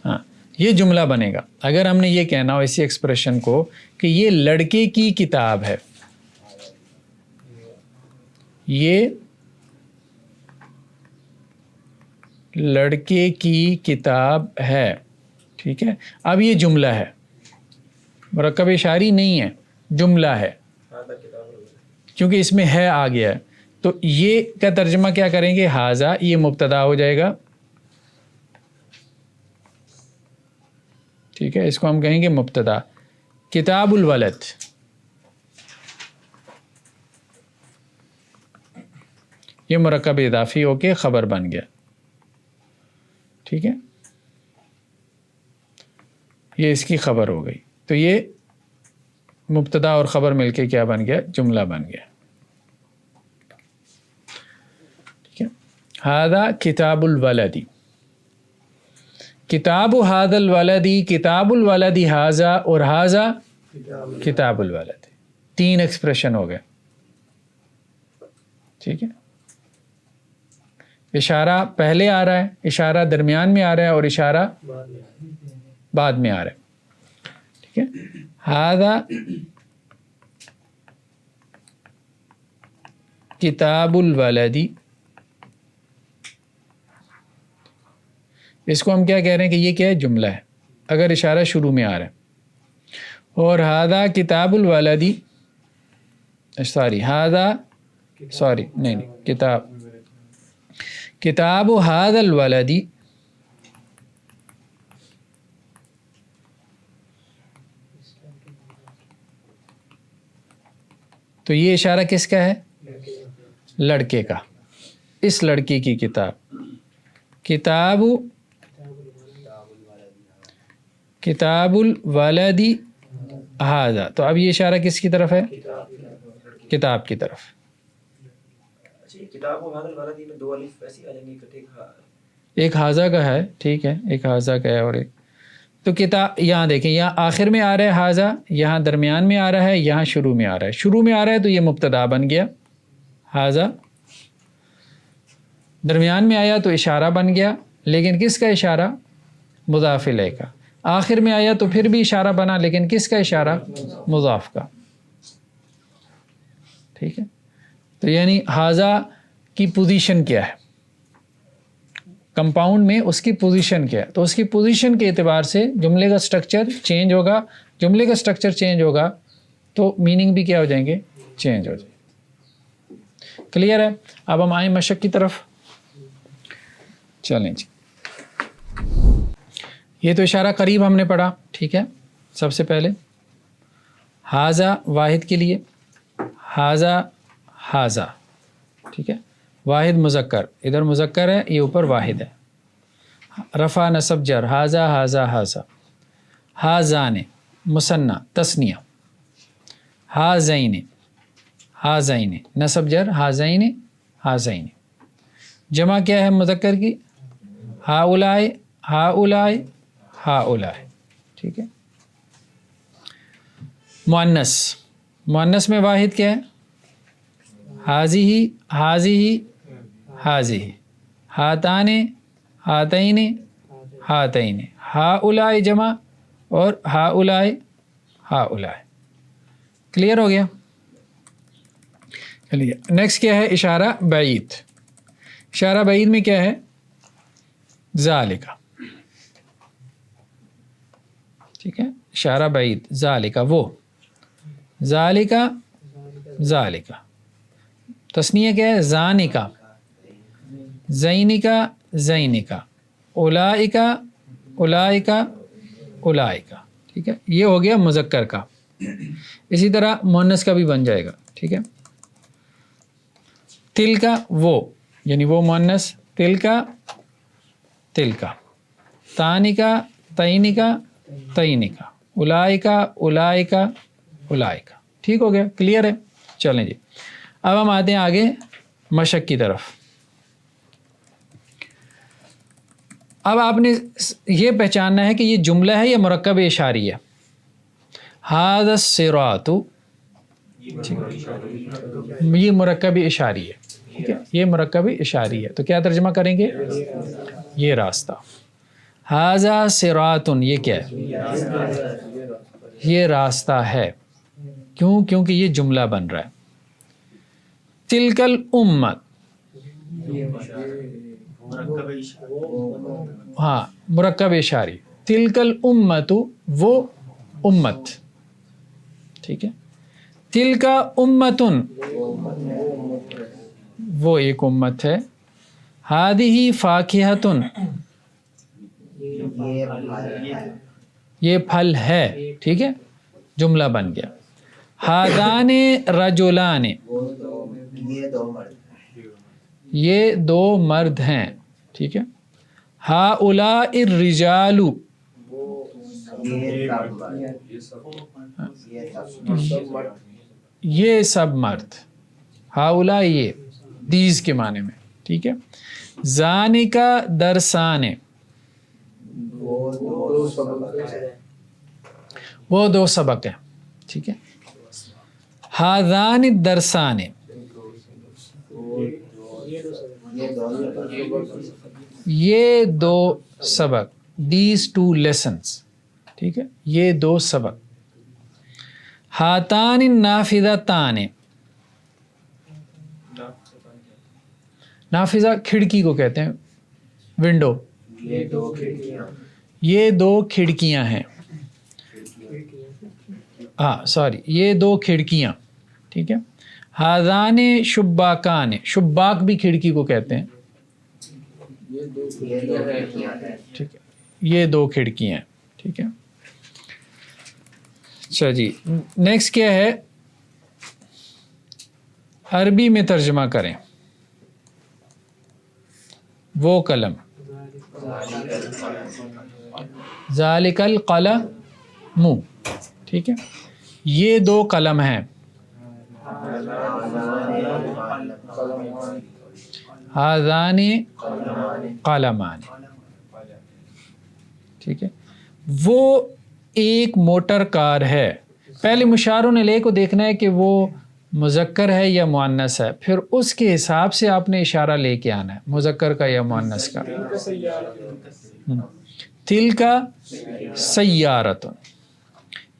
ہاں یہ جملہ بنے گا. اگر ہم نے یہ کہنا ہو اسی ایکسپریشن کو کہ یہ لڑکے کی کتاب ہے، یہ لڑکے کی کتاب ہے، ٹھیک ہے. اب یہ جملہ ہے، مرکب اشاری نہیں ہے، جملہ ہے، کیونکہ اس میں ہے آ گیا ہے. تو یہ کا ترجمہ کیا کریں گے؟ ھذا، یہ مبتدا ہو جائے گا، ٹھیک ہے، اس کو ہم کہیں گے مبتدا. کتاب الولد، یہ مرکب اضافی ہو کے خبر بن گیا. ٹھیک ہے، یہ اس کی خبر ہو گئی. تو یہ مبتدا اور خبر مل کے کیا بن گیا؟ جملہ بن گیا. ٹھیک ہے، ھذا کتاب الولدی، کتاب ھذا الولدی، کتاب الولدی ھذا، اور ھذا کتاب الولد. 3 ایکسپریشن ہو گئے. ٹھیک ہے، اشارہ پہلے آ رہا ہے، اشارہ درمیان میں آ رہا ہے، اور اشارہ بعد میں آ رہا ہے. ٹھیک ہے، ھذا کتاب الولدی، اس کو ہم کیا کہہ رہے ہیں کہ یہ کیا ہے؟ جملہ ہے، اگر اشارہ شروع میں آ رہا ہے. اور ہادہ کتاب الولدی، سوری ہادہ، سوری نہیں کتاب ہادہ الولدی، تو یہ اشارہ کس کا ہے؟ لڑکے کا، اس لڑکی کی کتاب، کتاب الولدی ہذا، تو اب یہ اشارہ کس کی طرف ہے؟ کتاب کی طرف۔ اچھا یہ کتاب و حاضر والدی میں دو الف ایسی آ جائیں گی اکٹھے، ایک ہاضا کا ہے، ٹھیک ہے، ایک ہاضا کا ہے اور ایک تو کتاب، یہاں دیکھیں یہاں آخر میں آ رہا ہے ہاضا، یہاں درمیان میں آ رہا ہے، یہاں شروع میں آ رہا ہے، شروع میں آ رہا ہے تو یہ مبتدا بن گیا ہاضا، درمیان میں آیا تو اشارہ بن گیا، لیکن کس کا اشارہ؟ مضاف الیہ کا، آخر میں آیا تو پھر بھی اشارہ بنا، لیکن کس کا اشارہ؟ مضاف کا، ٹھیک ہے۔ تو یعنی ہاضا کی پوزیشن کیا ہے کمپاؤنڈ میں، اس کی پوزیشن کیا ہے، تو اس کی پوزیشن کے اعتبار سے جملے کا سٹرکچر چینج ہوگا، جملے کا سٹرکچر چینج ہوگا تو میننگ بھی کیا ہو جائیں گے؟ چینج ہو جائیں گے۔ کلیئر ہے؟ اب ہم آئیں مشق کی طرف، چلیں جی۔ یہ تو اشارہ قریب ہم نے پڑھا، ٹھیک ہے۔ سب سے پہلے ہاضا واحد کے لیے، ہاضا، ٹھیک ہے، واحد مذکر، ادھر مذکر ہے، یہ اوپر واحد ہے، رفع نصب جر، ہاضا ہاضان مثنی تثنیہ، ہاضین نصب جر، ہاضین جمع کیا ہے مذکر کی؟ ہاؤلائے، ٹھیک ہے۔ مؤنث میں واحد کیا ہے؟ حاضی، ہاتان، ہاتین، ہاؤلائے جمع اور ہاؤلائے۔ کلیئر ہو گیا؟ چلیے نیکسٹ کیا ہے؟ اشارہ بعید۔ اشارہ بعید میں کیا ہے؟ ذالکا، ٹھیک ہے، اشارہ بعید، ذالکا وہ، ذالکا تسنیہ کیا ہے؟ زانکا، زینکا، اولائکا، ٹھیک ہے، یہ ہو گیا مذکر کا۔ اسی طرح مؤنث کا بھی بن جائے گا، ٹھیک ہے۔ تلکا وہ، یعنی وہ مؤنث، تلکا، تانکا، تینکا، اولائکا، ٹھیک ہو گیا؟ کلیئر ہے؟ چلیں جی، اب ہم آتے ہیں آگے مشق کی طرف۔ اب آپ نے یہ پہچاننا ہے کہ یہ جملہ ہے یا مرکب اشاری ہے۔ ھذا الصراط، یہ مرکب اشاری ہے، ٹھیک ہے، یہ مرکب اشاری ہے، تو کیا ترجمہ کریں گے؟ یہ راستہ، ھذا صراط، یہ کیا ہے؟ یہ راستہ ہے، کیوں؟ کیونکہ یہ جملہ بن رہا ہے۔ تلک الامت، ہاں مرکب اشاری، تلک الامت وہ امت، ٹھیک ہے، تلک امتن وہ ایک امت ہے، ہذہ فاکہۃ یہ پھل ہے، ٹھیک ہے، جملہ بن گیا۔ ہذان رجلان یہ دو مرد ہیں، ٹھیک ہے۔ ہؤلاء الرجال یہ سب مرد، ہؤلاء یہ دیز کے معنی میں، ٹھیک ہے۔ ذانکا درسان وہ دو سبق ہیں، ٹھیک ہے۔ ہذان الدرسان یہ دو سبق، دیز ٹو لیسنس، ٹھیک ہے، یہ دو سبق۔ ہاتان النافذتان نافذہ کھڑکی کو کہتے ہیں، ونڈو، یہ دو کھڑکیاں ہیں، ہاں سوری یہ دو کھڑکیاں، ٹھیک ہے. ہاذان شباکان، شباک بھی کھڑکی کو کہتے ہیں، یہ دو کھڑکیاں ہیں. ٹھیک ہے، یہ دو کھڑکیاں ہیں، ٹھیک ہے. اچھا جی نیکسٹ کیا ہے، عربی میں ترجمہ کریں. وہ قلم، ذالک القلم، ٹھیک ہے. یہ دو قلم ہیں، ہاذان قلمان، ٹھیک ہے. وہ ایک موٹر کار ہے. پہلے مشار الیہ کو دیکھنا ہے کہ وہ مذکر ہے یا مؤنث ہے، پھر اس کے حساب سے آپ نے اشارہ لے کے آنا ہے، مذکر کا یا مؤنث کا. تلک سیارۃ،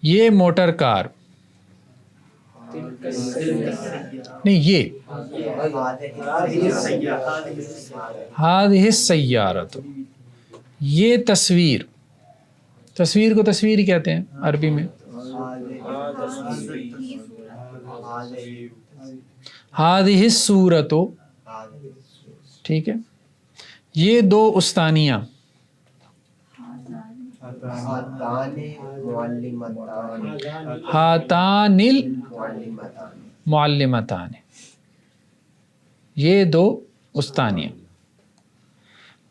یہ موٹر کار، نہیں یہ ہذہ السیارۃ، یہ تصویر، تصویر کو تصویر ہی کہتے ہیں عربی میں. ہذہ الصورۃ، ٹھیک ہے. یہ دو استانیاں، ہاتان المعلمتان، یہ دو استانیاں.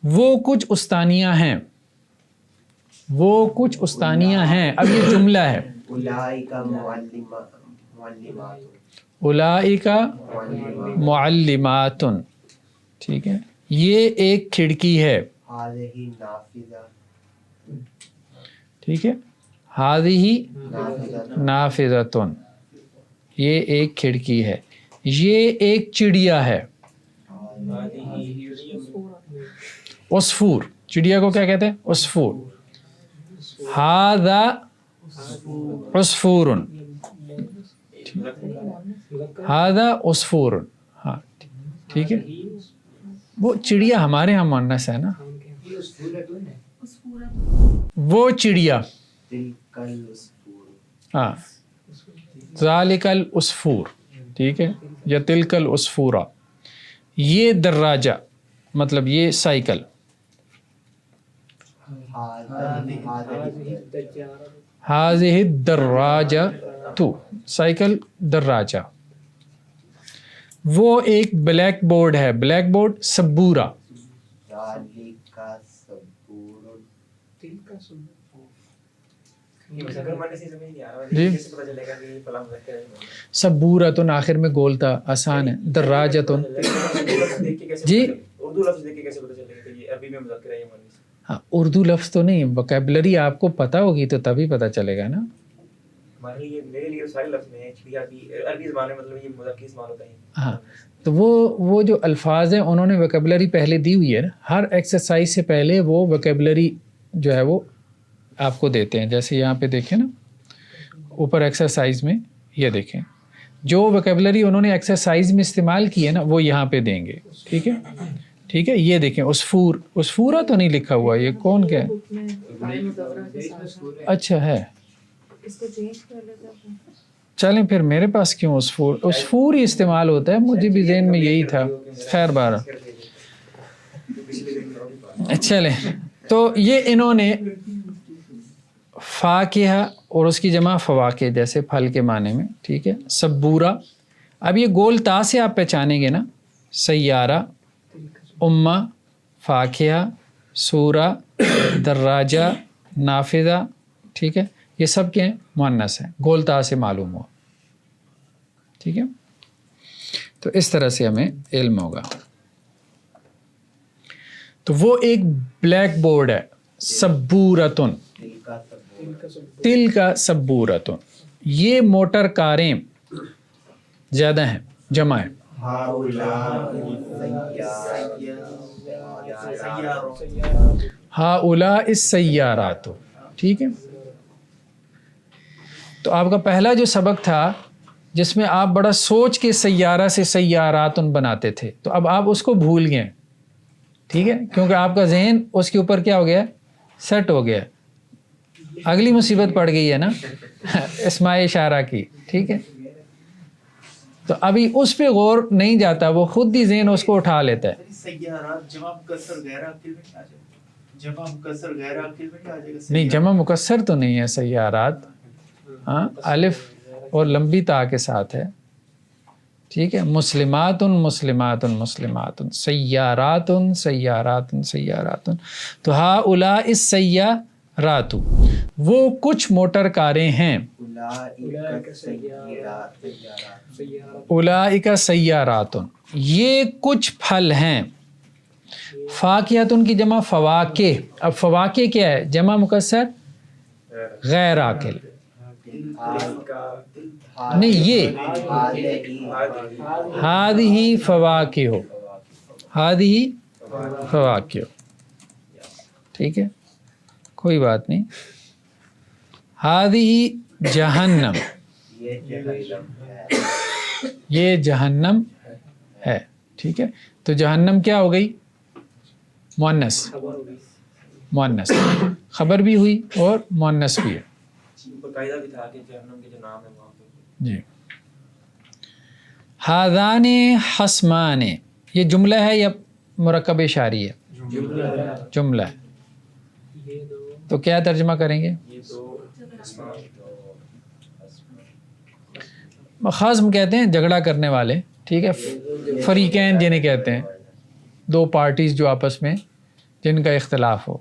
وہ کچھ استانیاں ہیں، وہ کچھ استانیاں ہیں. اب یہ جملہ ہے، اولئک معلمات، ٹھیک ہے. یہ ایک کھڑکی ہے، ٹھیک ہے. ہذہ نافذۃ، یہ ایک کھڑکی ہے. یہ ایک چڑیا ہے، عصفور، چڑیا کو کیا کہتے ہیں؟ عصفور. ھذا عصفور، ھذا عصفور، ہاں ٹھیک ہے. وہ چڑیا ہمارے ہاں مؤنث ہے نا، وہ چڑیا، ہاں ذالک العصفور، ٹھیک ہے، یا تلک العصفورہ. یہ دراجہ مطلب یہ سائیکل، ہذہ الدراجۃ، سائیکل دراجہ. وہ ایک بلیک بورڈ ہے، بلیک بورڈ سبورہ، جی سبورۃ آخر میں گول تھا، آسان ہے. دراجۃ، جی ہاں اردو لفظ تو نہیں، وکیبلری آپ کو پتہ ہوگی تو تبھی پتہ چلے گا نا. ہاں تو وہ جو الفاظ ہیں انہوں نے وکیبلری پہلے دی ہوئی ہے نا، ہر ایکسرسائز سے پہلے وہ وکیبلری جو ہے وہ آپ کو دیتے ہیں. جیسے یہاں پہ دیکھیں نا اوپر ایکسرسائز میں، یہ دیکھیں جو وکیبلری انہوں نے ایکسرسائز میں استعمال کی ہے نا وہ یہاں پہ دیں گے، ٹھیک ہے. ٹھیک ہے، یہ دیکھیں عصفور، عصفورہ تو نہیں لکھا ہوا، یہ کون کیا ہے؟ اچھا ہے، چلیں پھر میرے پاس کیوں عصفور، عصفور ہی استعمال ہوتا ہے، مجھے بھی ذہن میں یہی تھا. خیر بارہ چلیں. تو یہ انہوں نے فاکہہ اور اس کی جمع فواکہ، جیسے پھل کے معنی میں، ٹھیک ہے. سبورہ، اب یہ گول تا سے آپ پہچانیں گے نا، سیارہ، امہ، فاکہہ، سورہ، دراجہ، نافذہ، ٹھیک ہے. یہ سب کے مؤنث ہیں، گول تا سے معلوم ہوا، ٹھیک ہے. تو اس طرح سے ہمیں علم ہوگا. تو وہ ایک بلیک بورڈ ہے، سبورۃن، تلک سبورۃن. یہ موٹر کاریں زیادہ ہیں، جمع ہے. ہؤلاء السیارات، ٹھیک ہے. تو آپ کا پہلا جو سبق تھا جس میں آپ بڑا سوچ کے سیارہ سے سیاراتن بناتے تھے، تو اب آپ اس کو بھول گئے، ٹھیک ہے، کیونکہ آپ کا ذہن اس کے اوپر کیا ہو گیا، سیٹ ہو گیا. اگلی مصیبت پڑ گئی ہے نا اسماء اشارہ کی، ٹھیک ہے، تو ابھی اس پہ غور نہیں جاتا، وہ خود ہی ذہن اس کو اٹھا لیتا ہے. سیارات جمع مکسر غیر عاقل میں نہیں آ جائے گا، جمع مکسر غیر عاقل میں نہیں آ جائے گا. نہیں جمع مکسر تو نہیں ہے سیارات، ہاں الف اور لمبی تا کے ساتھ ہے، ٹھیک ہے. مسلمات مسلمات مسلمات، سیارات سیارات سیارات، تو ہؤلاء السیارات، وہ کچھ موٹر کاریں ہیں. اولئک سیارات، یہ کچھ پھل ہیں. فاکہۃ کی جمع فواکہ، اب فواکہ کیا ہے؟ جمع مکسر غیر عاقل، نہیں یہ ہذہ فواکہ، ہذہ فواکہ، ٹھیک ہے، کوئی بات نہیں. ہذہ جہنم، یہ جہنم ہے، ٹھیک ہے. تو جہنم کیا ہو گئی؟ مؤنث، مؤنث خبر بھی ہوئی اور مؤنث بھی ہے. باقاعدہ بھی تھا کہ جہنم کے جو نام ہے وہاں پہ. جی. ہذان خصمان، یہ جملہ ہے یا مرکب اشاری ہے؟ جملہ ہے. تو کیا ترجمہ کریں گے؟ یہ تو خصم کہتے ہیں جھگڑا کرنے والے، ٹھیک ہے. فریقین جنہیں کہتے ہیں، دو پارٹیز جو آپس میں جن کا اختلاف ہو،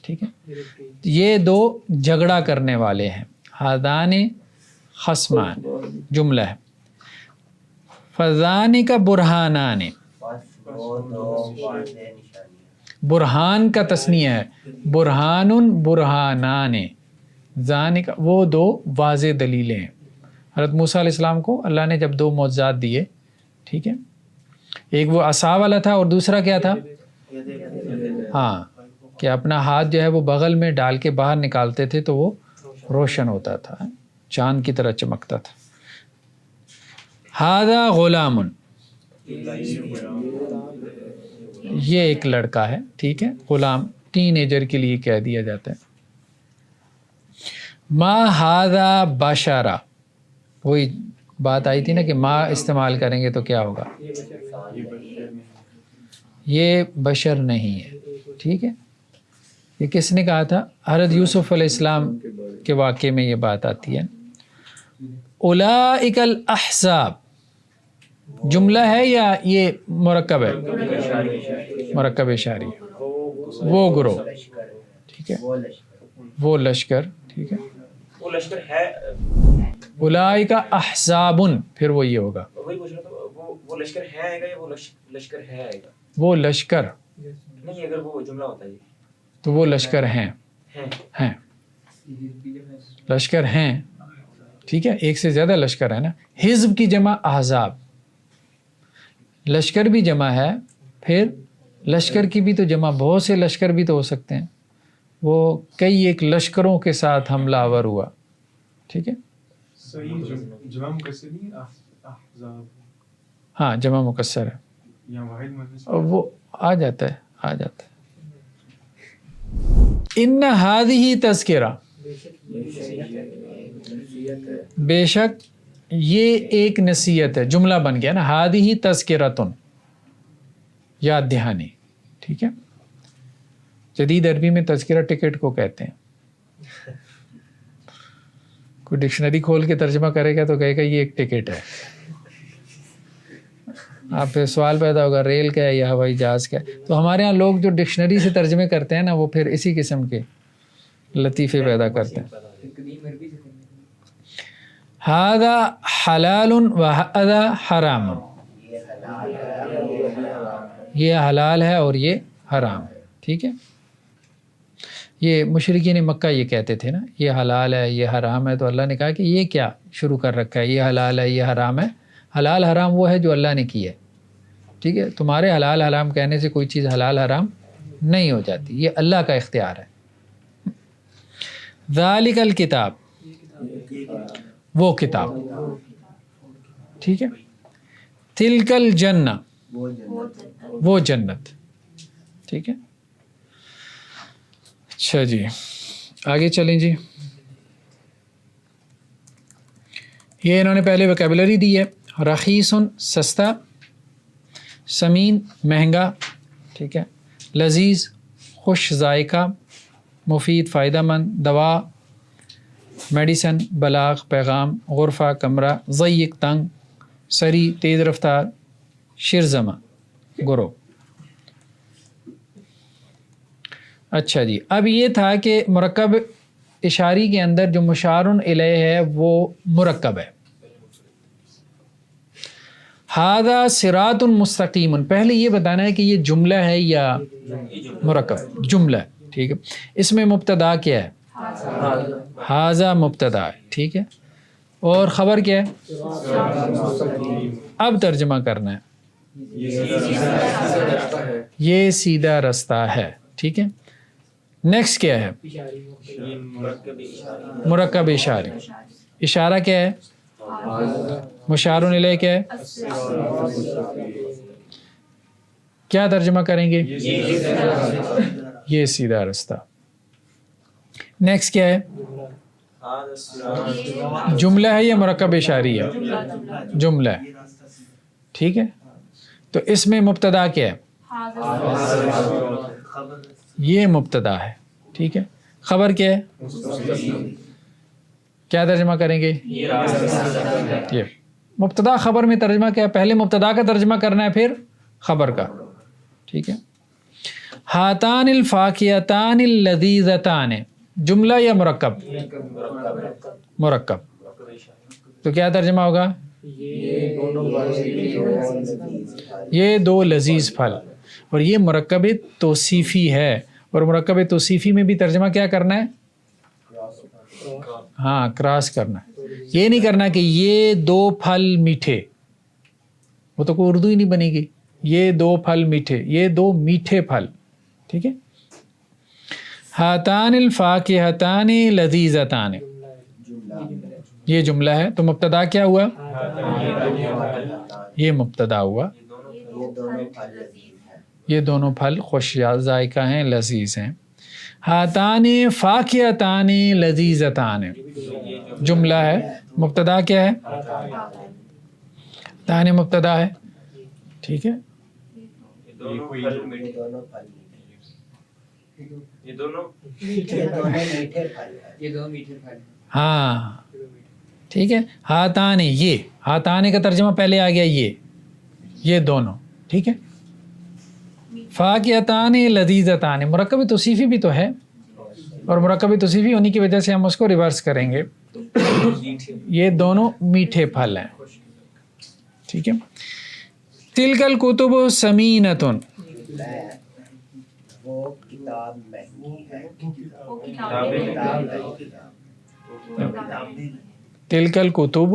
ٹھیک ہے. یہ دو جھگڑا کرنے والے ہیں. ہذان خصمان جملہ ہے. فذانک برہانان، برہان کا تثنیہ ہے، برہان برہانان، ذانک وہ دو واضح دلیلیں ہیں. حضرت موسیٰ علیہ السلام کو اللہ نے جب دو معجزات دیے، ٹھیک ہے، ایک وہ عصا والا تھا اور دوسرا کیا تھا؟ ہاں، کہ اپنا ہاتھ جو ہے وہ بغل میں ڈال کے باہر نکالتے تھے تو وہ روشن ہوتا تھا، چاند کی طرح چمکتا تھا. ھذا غلام، یہ ایک لڑکا ہے، ٹھیک ہے. غلام ٹین ایجر کے لیے کہہ دیا جاتا ہے. ما ھذا بشرا، وہی بات آئی تھی نا کہ ما استعمال کریں گے تو کیا ہوگا؟ یہ بشر نہیں ہے، ٹھیک ہے. یہ کس نے کہا تھا؟ حضرت یوسف علیہ السلام کے واقعے میں یہ بات آتی ہے. اولئک الاحزاب جملہ ہے یا یہ مرکب ہے؟ مرکب اشاری، وہ گروہ، ٹھیک ہے، وہ لشکر، ٹھیک ہے. وہ لشکر ہے، اولئک احزاب، پھر وہ یہ ہوگا، وہی پوچھ رہا تھا، وہ لشکر ہے آئے گا یا وہ لشکر ہے آئے گا؟ وہ لشکر نہیں، اگر وہ جملہ ہوتا ہے تو وہ لشکر ہیں، ہیں لشکر ہیں، ٹھیک ہے. ایک سے زیادہ لشکر ہے نا. حزب کی جمع احزاب، لشکر بھی جمع ہے، پھر لشکر کی بھی تو جمع، بہت سے لشکر بھی تو ہو سکتے ہیں. وہ کئی ایک لشکروں کے ساتھ حملہ آور ہوا، ٹھیک ہے. جمع مکسر نہیں احزاب، ہاں جمع مکسر ہے، یا واحد مؤنث، اور وہ آ جاتا ہے، آ جاتا ہے. ان ہذہ تذکرہ، بے شک یہ ایک نصیحت ہے. جملہ بن گیا نا، ہذہ تذکرۃ، یاد دہانی، ٹھیک ہے. جدید عربی میں تذکرہ ٹکٹ کو کہتے ہیں. کوئی ڈکشنری کھول کے ترجمہ کرے گا تو کہے گا یہ ایک ٹکٹ ہے. آپ پہ سوال پیدا ہوگا ریل کا ہے یا ہوائی جہاز کا ہے. تو ہمارے ہاں لوگ جو ڈکشنری سے ترجمے کرتے ہیں نا، وہ پھر اسی قسم کے لطیفے پیدا کرتے ہیں. ھذا حلال وھذا حرام، یہ حلال ہے اور یہ حرام ہے، ٹھیک ہے. یہ مشرکین مکہ یہ کہتے تھے نا، یہ حلال ہے یہ حرام ہے. تو اللہ نے کہا کہ یہ کیا شروع کر رکھا ہے، یہ حلال ہے یہ حرام ہے. حلال حرام وہ ہے جو اللہ نے کی ہے، ٹھیک ہے. تمہارے حلال حرام کہنے سے کوئی چیز حلال حرام نہیں ہو جاتی، یہ اللہ کا اختیار ہے. ذالک الکتاب، وہ کتاب، ٹھیک ہے. تلک الجنہ، وہ جنت، ٹھیک ہے. اچھا جی، آگے چلیں جی. یہ انہوں نے پہلے ویکیبلری دی ہے. رخیصن سستا، سمین مہنگا، ٹھیک ہے، لذیذ خوش ذائقہ، مفید فائدہ مند، دوا میڈیسن، بلاغ پیغام، غرفہ کمرہ، ضیق تنگ، سری تیز رفتار، شرزمہ گرو. اچھا جی، اب یہ تھا کہ مرکب اشاری کے اندر جو مشارن الیہ ہے وہ مرکب ہے. ھذا صراط مستقیم، پہلے یہ بتانا ہے کہ یہ جملہ ہے یا مرکب؟ جملہ ہے، ٹھیک ہے. اس میں مبتدا کیا ہے؟ ھذا مبتدا ہے، ٹھیک ہے، اور خبر کیا ہے؟ اب ترجمہ کرنا ہے. یہ سیدھا رستہ ہے، ٹھیک ہے. نیکسٹ کیا ہے؟ مرکب اشاری. اشارہ کیا ہے؟ مشارن الیہ کیا ہے؟ کیا ترجمہ کریں گے؟ یہ سیدھا رستہ. نیکسٹ کیا ہے؟ جملہ ہے یا مرکب اشاری ہے؟ جملہ ہے، ٹھیک ہے. تو اس میں مبتدا کیا ہے؟ یہ مبتدا ہے، ٹھیک ہے. خبر کیا ہے؟ کیا ترجمہ کریں گے؟ یہ مبتدا خبر میں ترجمہ کیا ہے؟ پہلے مبتدا کا ترجمہ کرنا ہے پھر خبر کا، ٹھیک ہے. ہاتان الفاکہتان اللذیذتان، جملہ یا مرکب؟ مرکب. تو کیا ترجمہ ہوگا؟ یہ دو لذیذ پھل. اور یہ مرکب توصیفی ہے، اور مرکب توصیفی میں بھی ترجمہ کیا کرنا ہے؟ ہاں، کراس کرنا ہے. یہ نہیں کرنا کہ یہ دو پھل میٹھے، وہ تو کوئی اردو ہی نہیں بنے گی. یہ دو پھل میٹھے، یہ دو میٹھے پھل، ٹھیک ہے. ہاتان الفاکہتان لذیذتان، یہ جملہ ہے. تو مبتدا کیا ہوا؟ یہ مبتدا ہوا. یہ دونوں پھل خوش ذائقہ ہیں، لذیذ ہیں. ہاتان فاکہتان لذیذتان، جملہ ہے. مبتدا کیا ہے؟ تان مبتدا ہے، ٹھیک ہے. ہاں ٹھیک ہے. ہاتان، یہ ہاتان کا ترجمہ پہلے آ گیا، یہ دونوں، ٹھیک ہے. فاکہتان لذیذتان، مرکب توصیفی بھی تو ہے، اور مرکب توصیفی ہونے کی وجہ سے ہم اس کو ریورس کریں گے. یہ دونوں میٹھے پھل ہیں، ٹھیک ہے. تلک الکتب سمینۃ، وہ کتاب مہنگی ہے. تلک الکتب،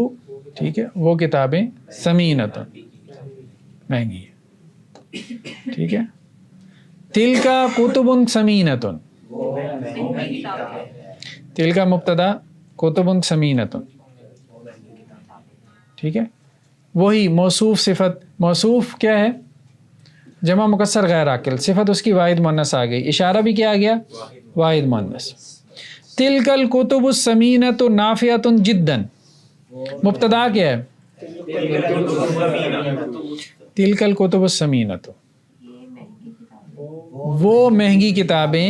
ٹھیک ہے، وہ کتابیں سمینۃ، مہنگی ہے، ٹھیک ہے. تلک کتب سمینۃ، تلک مبتدا، کتب سمینۃ، ٹھیک ہے. وہی موصوف صفت، موصوف کیا ہے؟ جمع مکسر غیر عاقل، صفت اس کی واحد مؤنث آ گئی، اشارہ بھی کیا آ گیا؟ واحد مؤنث. تلک الکتب السمینۃ نافعۃ جدا، مبتدا کیا ہے؟ تلک الکتب السمینۃ، وہ مہنگی کتابیں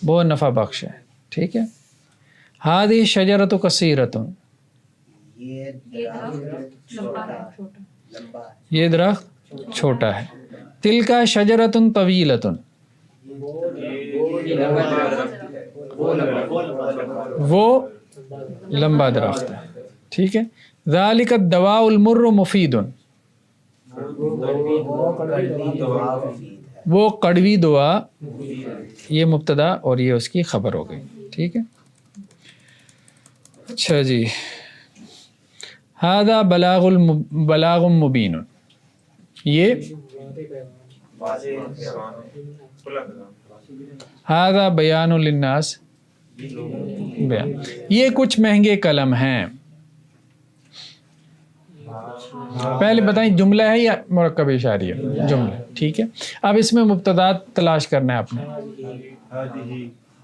بہت نفع بخش ہے، ٹھیک ہے. ہذہ شجرۃ قصیرۃ، یہ درخت چھوٹا ہے. تلک شجرۃ طویلۃ، وہ لمبا درخت ہے، ٹھیک ہے. ذالک الدواء المر مفید، وہ کڑوی دوا، یہ مبتدا اور یہ اس کی خبر ہو گئی، ٹھیک ہے. اچھا جی. ھذا بلاغ مبین، یہ ھذا بیان للناس، بیان. یہ کچھ مہنگے قلم ہیں. پہلے بتائیں جملہ ہے یا مرکب اشاری ہے؟ جملہ، ٹھیک ہے. اب اس میں مبتدا تلاش کرنا ہے آپ نے.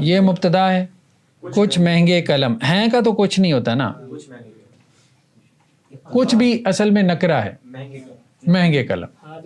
یہ مبتدا ہے. کچھ مہنگے قلم ہیں کا تو کچھ نہیں ہوتا نا, کچھ مہنگے کچھ بھی اصل میں نکرہ ہے. مہنگے کا مہنگے قلم.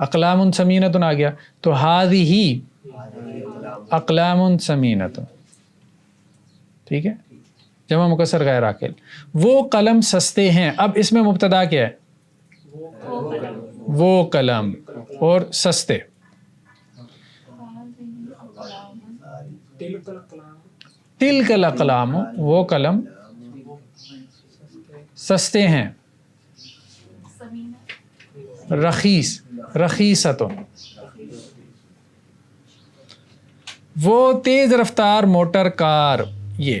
اقلام سمینۃ آ گیا تو ہذہ اقلام سمینۃ. ٹھیک ہے, جمع مکسر غیر عاقل. وہ قلم سستے ہیں. اب اس میں مبتدا کیا ہے؟ وہ قلم اور سستے. تلک الاقلام, وہ قلم سستے ہیں. رخیص, رخیصۃ, وہ تیز رفتار موٹر کار. یہ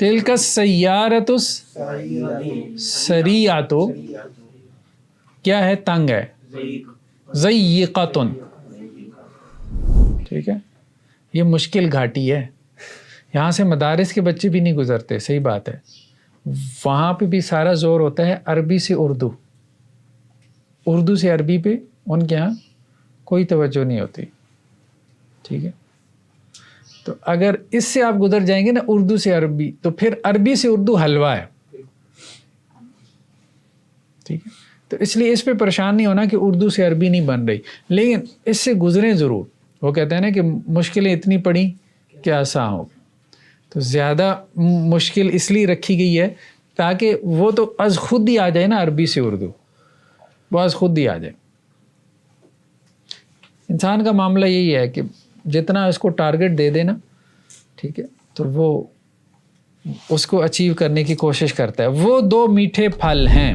تلک السیارۃ السریعۃ کیا ہے؟ تنگ ہے. ضیقۃ. ٹھیک ہے, یہ مشکل گھاٹی ہے. یہاں سے مدارس کے بچے بھی نہیں گزرتے. صحیح بات ہے. وہاں پہ بھی سارا زور ہوتا ہے عربی سے اردو, اردو سے عربی پہ ان کے ہاں کوئی توجہ نہیں ہوتی. ٹھیک ہے, تو اگر اس سے آپ گزر جائیں گے نا اردو سے عربی, تو پھر عربی سے اردو حلوہ ہے. ٹھیک ہے, تو اس لیے اس پہ پریشان نہیں ہونا کہ اردو سے عربی نہیں بن رہی, لیکن اس سے گزریں ضرور. وہ کہتے ہیں نا کہ مشکلیں اتنی پڑیں کہ آسان ہو. تو زیادہ مشکل اس لیے رکھی گئی ہے تاکہ وہ تو از خود ہی آ جائے نا عربی سے اردو, وہ از خود ہی آ جائے. انسان کا معاملہ یہی ہے کہ جتنا اس کو ٹارگٹ دے دے نا, ٹھیک ہے, تو وہ اس کو اچیو کرنے کی کوشش کرتا ہے. وہ دو میٹھے پھل ہیں.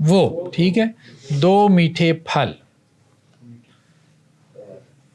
وہ. ٹھیک ہے, دو میٹھے پھل.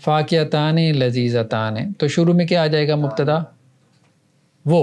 فاکہتان لذیذتان, تو شروع میں کیا آ جائے گا مبتدا؟ وہ.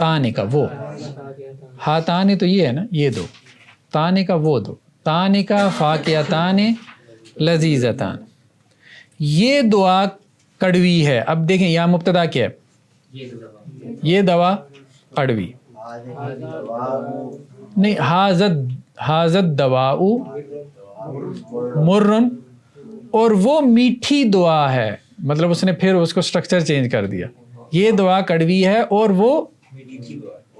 تانے کا وہ. ہاتانے تو یہ ہے نا, یہ دو. تانے کا وہ دو. تانے کا فاکہتان لذیذتان. یہ دعا کڑوی ہے. اب دیکھیں یہاں مبتدا کیا ہے؟ یہ دوا کڑوی نہیں. حاضت دواء مرن, اور وہ میٹھی دعا ہے. مطلب اس نے پھر اس کو سٹرکچر چینج کر دیا. یہ دعا کڑوی ہے اور وہ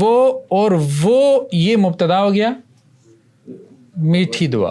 وہ, اور وہ یہ مبتدا ہو گیا میٹھی دعا.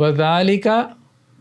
وذالک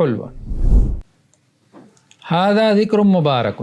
حلوہ. ھذا ذکر مبارک,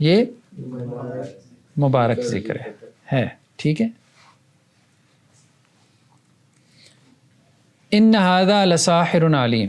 یہ مبارک ذکر ہے. ٹھیک ہے. ان ھذا لساحر علیم.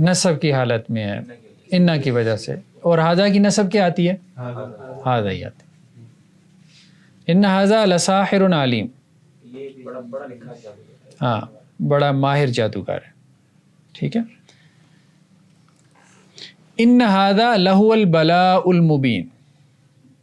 نصب کی حالت میں ہے انا کی وجہ سے. اور ھذا کی نصب کیا آتی ہے؟ ھذا ہی آتی ہے. ان ھذا لساحر علیم. یہ بڑا بڑا لکھا ہے. ہاں, بڑا ماہر جادوگر ہے. ٹھیک ہے. ان ھذا لہو البلاء المبین.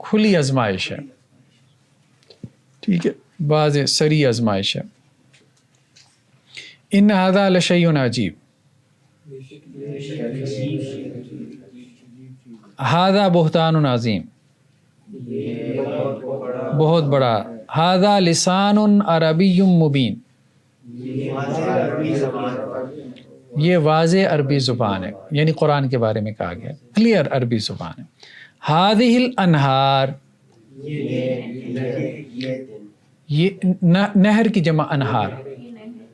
کھلی آزمائش ہے. ٹھیک ہے, بعض سری آزمائش ہے. ان ھذا لشیء عجیب. ھذا بہتان عظیم, بہت بڑا. ھذا لسان عربی مبین, یہ واضح عربی زبان ہے. یعنی قرآن کے بارے میں کہا گیا کلیئر عربی زبان ہے. ھذہ الانہار, یہ نہر کی جمع انہار,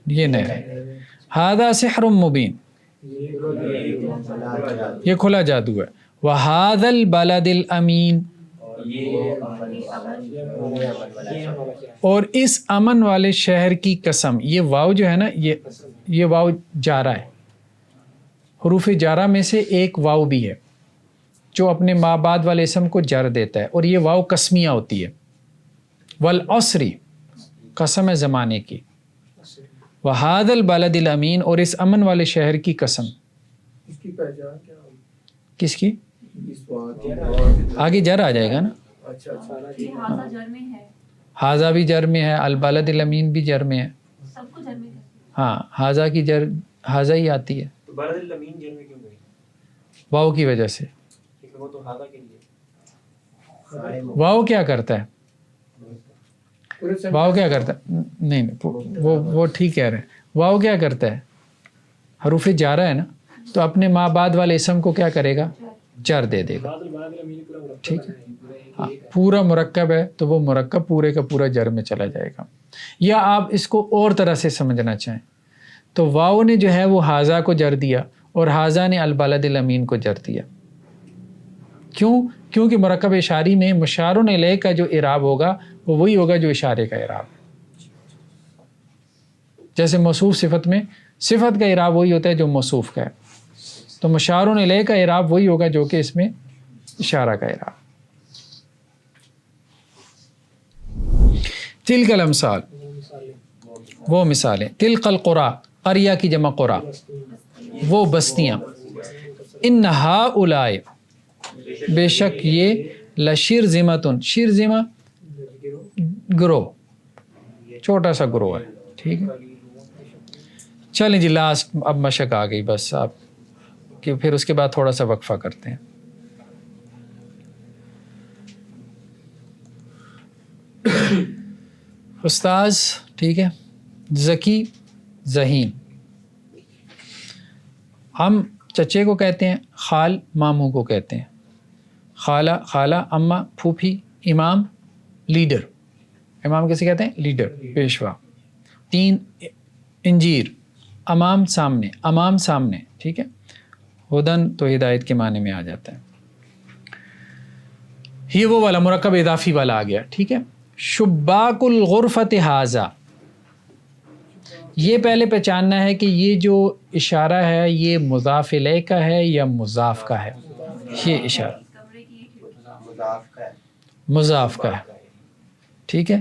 یہ نہر ہے. ھذا سحر مبین, یہ کھلا جادو ہے. وَھَذَا الْبَلَدِ الْأَمِينَ, اور اس امن والے شہر کی قسم. یہ واو جو ہے نا, یہ واو جارہ ہے، حروف جارہ میں سے ایک واو بھی ہے جو اپنے ما بعد والے اسم کو جر دیتا ہے، اور یہ واو قسمیہ ہوتی ہے. والعصری، قسم ہے زمانے کی. وہذا البلد الامین، اور اس امن والے شہر کی قسم. اس کی پہچان کیا ہوگی؟ کس کی؟ اس واقعے آگے جر آ جائے گا نا. اچھا اچھا یہ حاضہ جر میں ہے، حاضہ بھی جر میں ہے، البلد الامین بھی جر میں ہے. سب کو جر میں ہے. ہاں، حاضہ کی جر حاضہ ہی آتی ہے تو بلد الامین جن میں کیوں گئی؟ واو کی وجہ سے. کیونکہ وہ تو ہادہ کے لیے. سارے واو کیا کرتا ہے؟ واو کیا کرتا ہے؟ نہیں وہ ٹھیک کہہ رہے ہیں. واو کیا کرتا ہے؟ حروف جارہ ہے نا، تو اپنے ما بعد والے اسم کو کیا کرے گا؟ جر دے دے گا. ٹھیک ہے، ہاں پورا مرکب ہے تو وہ مرکب پورے کا پورا جر میں چلا جائے گا. یا آپ اس کو اور طرح سے سمجھنا چاہیں تو واو نے جو ہے وہ حاضہ کو جر دیا اور حاضہ نے البلد الامین کو جر دیا. کیوں؟ کیونکہ مرکب اشاری میں مشار الیہ کا جو اعراب ہوگا وہ وہی ہوگا جو اشارے کا اعراب ہے. جیسے موصوف صفت میں صفت کا اعراب وہی ہوتا ہے جو موصوف کا ہے، تو مشار الیہ کا اعراب وہی ہوگا جو کہ اس میں اشارہ کا اعراب. تلک الامثال، وہ مثالیں. تلک القریٰ، قریہ کی جمع قریٰ، وہ بستیاں. ان ہؤلاء، بے شک یہ، لشرذمۃ، شرذمہ گروہ، چھوٹا سا گروہ ہے. ٹھیک ہے، چلیں جی لاسٹ اب مشق آ گئی بس آپ کہ پھر اس کے بعد تھوڑا سا وقفہ کرتے ہیں. استاذ ٹھیک ہے، ذکی، ذہین. ہم چچے کو کہتے ہیں، خال ماموں کو کہتے ہیں. خالہ اماں پھوپھی. امام لیڈر، امام کیسے کہتے ہیں؟ لیڈر، پیشوا. 3 انجیر، امام سامنے، امام سامنے. ٹھیک ہے، ہدن تو ہدایت کے معنی میں آ جاتا ہے. یہ وہ والا مرکب اضافی والا آ گیا. ٹھیک ہے. شباک الغرفت حاضہ، یہ پہلے پہچاننا ہے کہ یہ جو اشارہ ہے یہ مضاف الیہ کا ہے یا مضاف کا ہے. یہ اشارہ کمرے کی ایک مضاف کا ہے. مضاف کا ہے. ٹھیک ہے.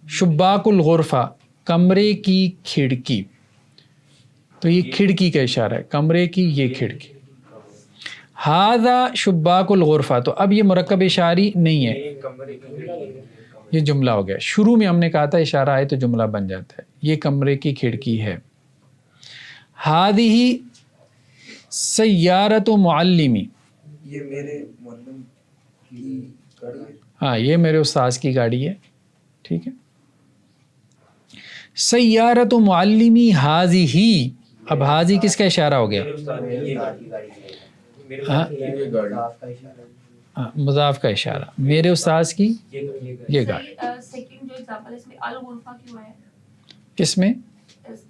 شباک الغرفہ، کمرے کی کھڑکی، تو یہ کھڑکی کا اشارہ ہے، کمرے کی یہ کھڑکی. ھذا شباک الغرفہ، تو اب یہ مرکب اشاری نہیں ہے، یہ جملہ ہو گیا. شروع میں ہم نے کہا تھا اشارہ آئے تو جملہ بن جاتا ہے. یہ کمرے کی کھڑکی ہے. ھذہ سیارۃ معلمی، یہ میرے معلم کی گاڑی ہے. ہاں یہ میرے استاذ کی گاڑی ہے. ٹھیک ہے. سیارۃ معلمی ھذہ، اب ھذہ کس کا اشارہ ہو گیا؟ ہاں مضاف کا اشارہ. ہاں، مضاف کا اشارہ، میرے استاذ کی یہ گاڑی. سیکنڈ جو ایگزامپل ہے اس میں الغرفہ کیوں ہے؟ کس میں؟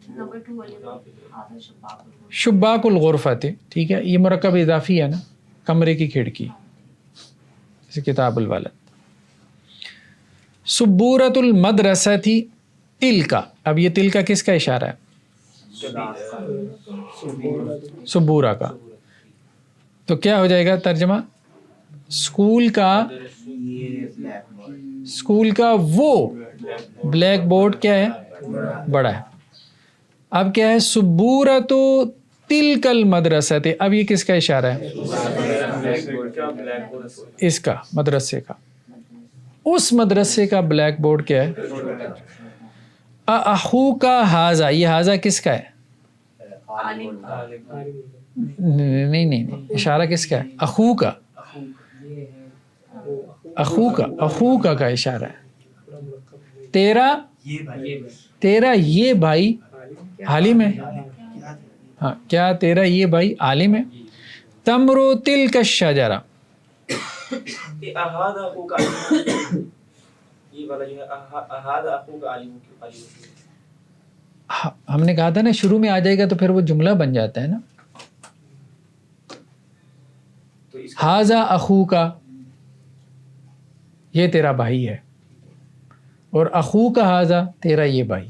نمبر 2 والے میں حاضر شباک الغرفہ. شباک الغرفت. ٹھیک ہے، یہ مرکب اضافی ہے نا، کمرے کی کھڑکی، جیسے کتاب الولد. سبورۃ المدرسۃ تلکا، اب یہ تلکا کس کا اشارہ ہے؟ سبورہ کا. تو کیا ہو جائے گا ترجمہ؟ اسکول کا، یہ بلیک بورڈ. اسکول کا وہ بلیک بورڈ کیا ہے؟ بڑا ہے. اب کیا ہے؟ سبورۃ تلک المدرسۃ، اب یہ کس کا اشارہ ہے؟ اس کا، مدرسے کا. اس مدرسے کا بلیک بورڈ کیا ہے؟ اخوک ھذا، یہ ھذا کس کا ہے؟ نہیں، اشارہ کس کا ہے؟ اخوک، اخوک کا اشارہ ہے. تیرا یہ بھائی عالم ہے. ہاں، کیا تیرا یہ بھائی عالم ہے؟ تمرو تلک الشجرہ، احاد اخوک عالم، یہ والا جو ہے احاد اخوک عالم. ہم نے کہا تھا نا شروع میں آ جائے گا تو پھر وہ جملہ بن جاتا ہے نا. ھذا اخوک، یہ تیرا بھائی ہے، اور اخوک ھذا، تیرا یہ بھائی.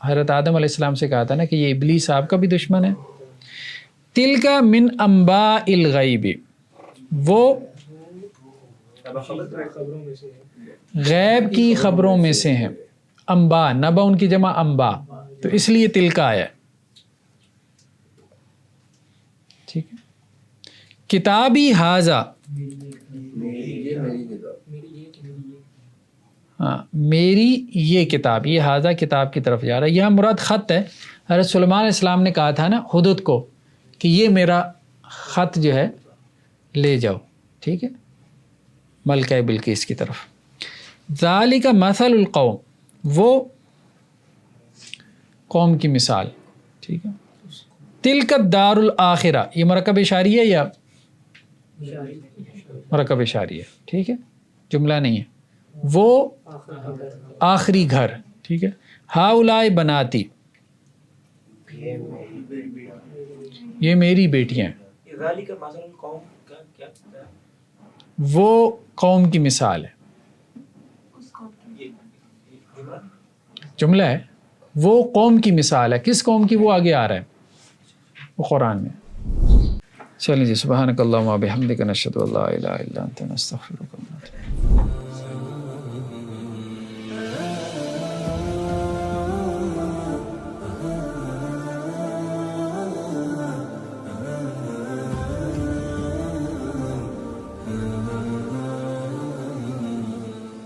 حضرت آدم علیہ السلام سے کہا تھا نا کہ یہ ابلیس آپ کا بھی دشمن ہے. تلک من انباء الغیب، وہ غیب کی خبروں میں سے ہیں. انباء، نبا ان کی جمع انباء، تو اس لیے تلک آیا ہے. ٹھیک ہے. کتابی حاضہ، ہاں میری یہ کتاب، یہ حاضہ کتاب کی طرف جا رہا ہے. یہاں مراد خط ہے. حضرت سلیمان علیہ السلام نے کہا تھا نا ہدہد کو کہ یہ میرا خط جو ہے لے جاؤ. ٹھیک ہے، ملکہ بلقیس کی طرف. ذالک مثل القوم، وہ قوم کی مثال. ٹھیک ہے. تلک الدار الآخرہ، یہ مرکب اشاری ہے یا مرکب اشاری ہے؟ ٹھیک ہے، جملہ نہیں ہے. وہ آخری گھر. ٹھیک ہے. ہاؤلائی بناتی، یہ میری بیٹیاں ہیں. ذالک مثل القوم کا کیا ہے؟ وہ قوم کی مثال ہے. یہ جملہ جملہ ہے. وہ قوم کی مثال ہے. کس قوم کی؟ وہ آگے آ رہا ہے، وہ قرآن میں. چلیے جی، سبحانک اللہم و بحمدک، نشہد ان لا الہ الا انت، نستغفرک.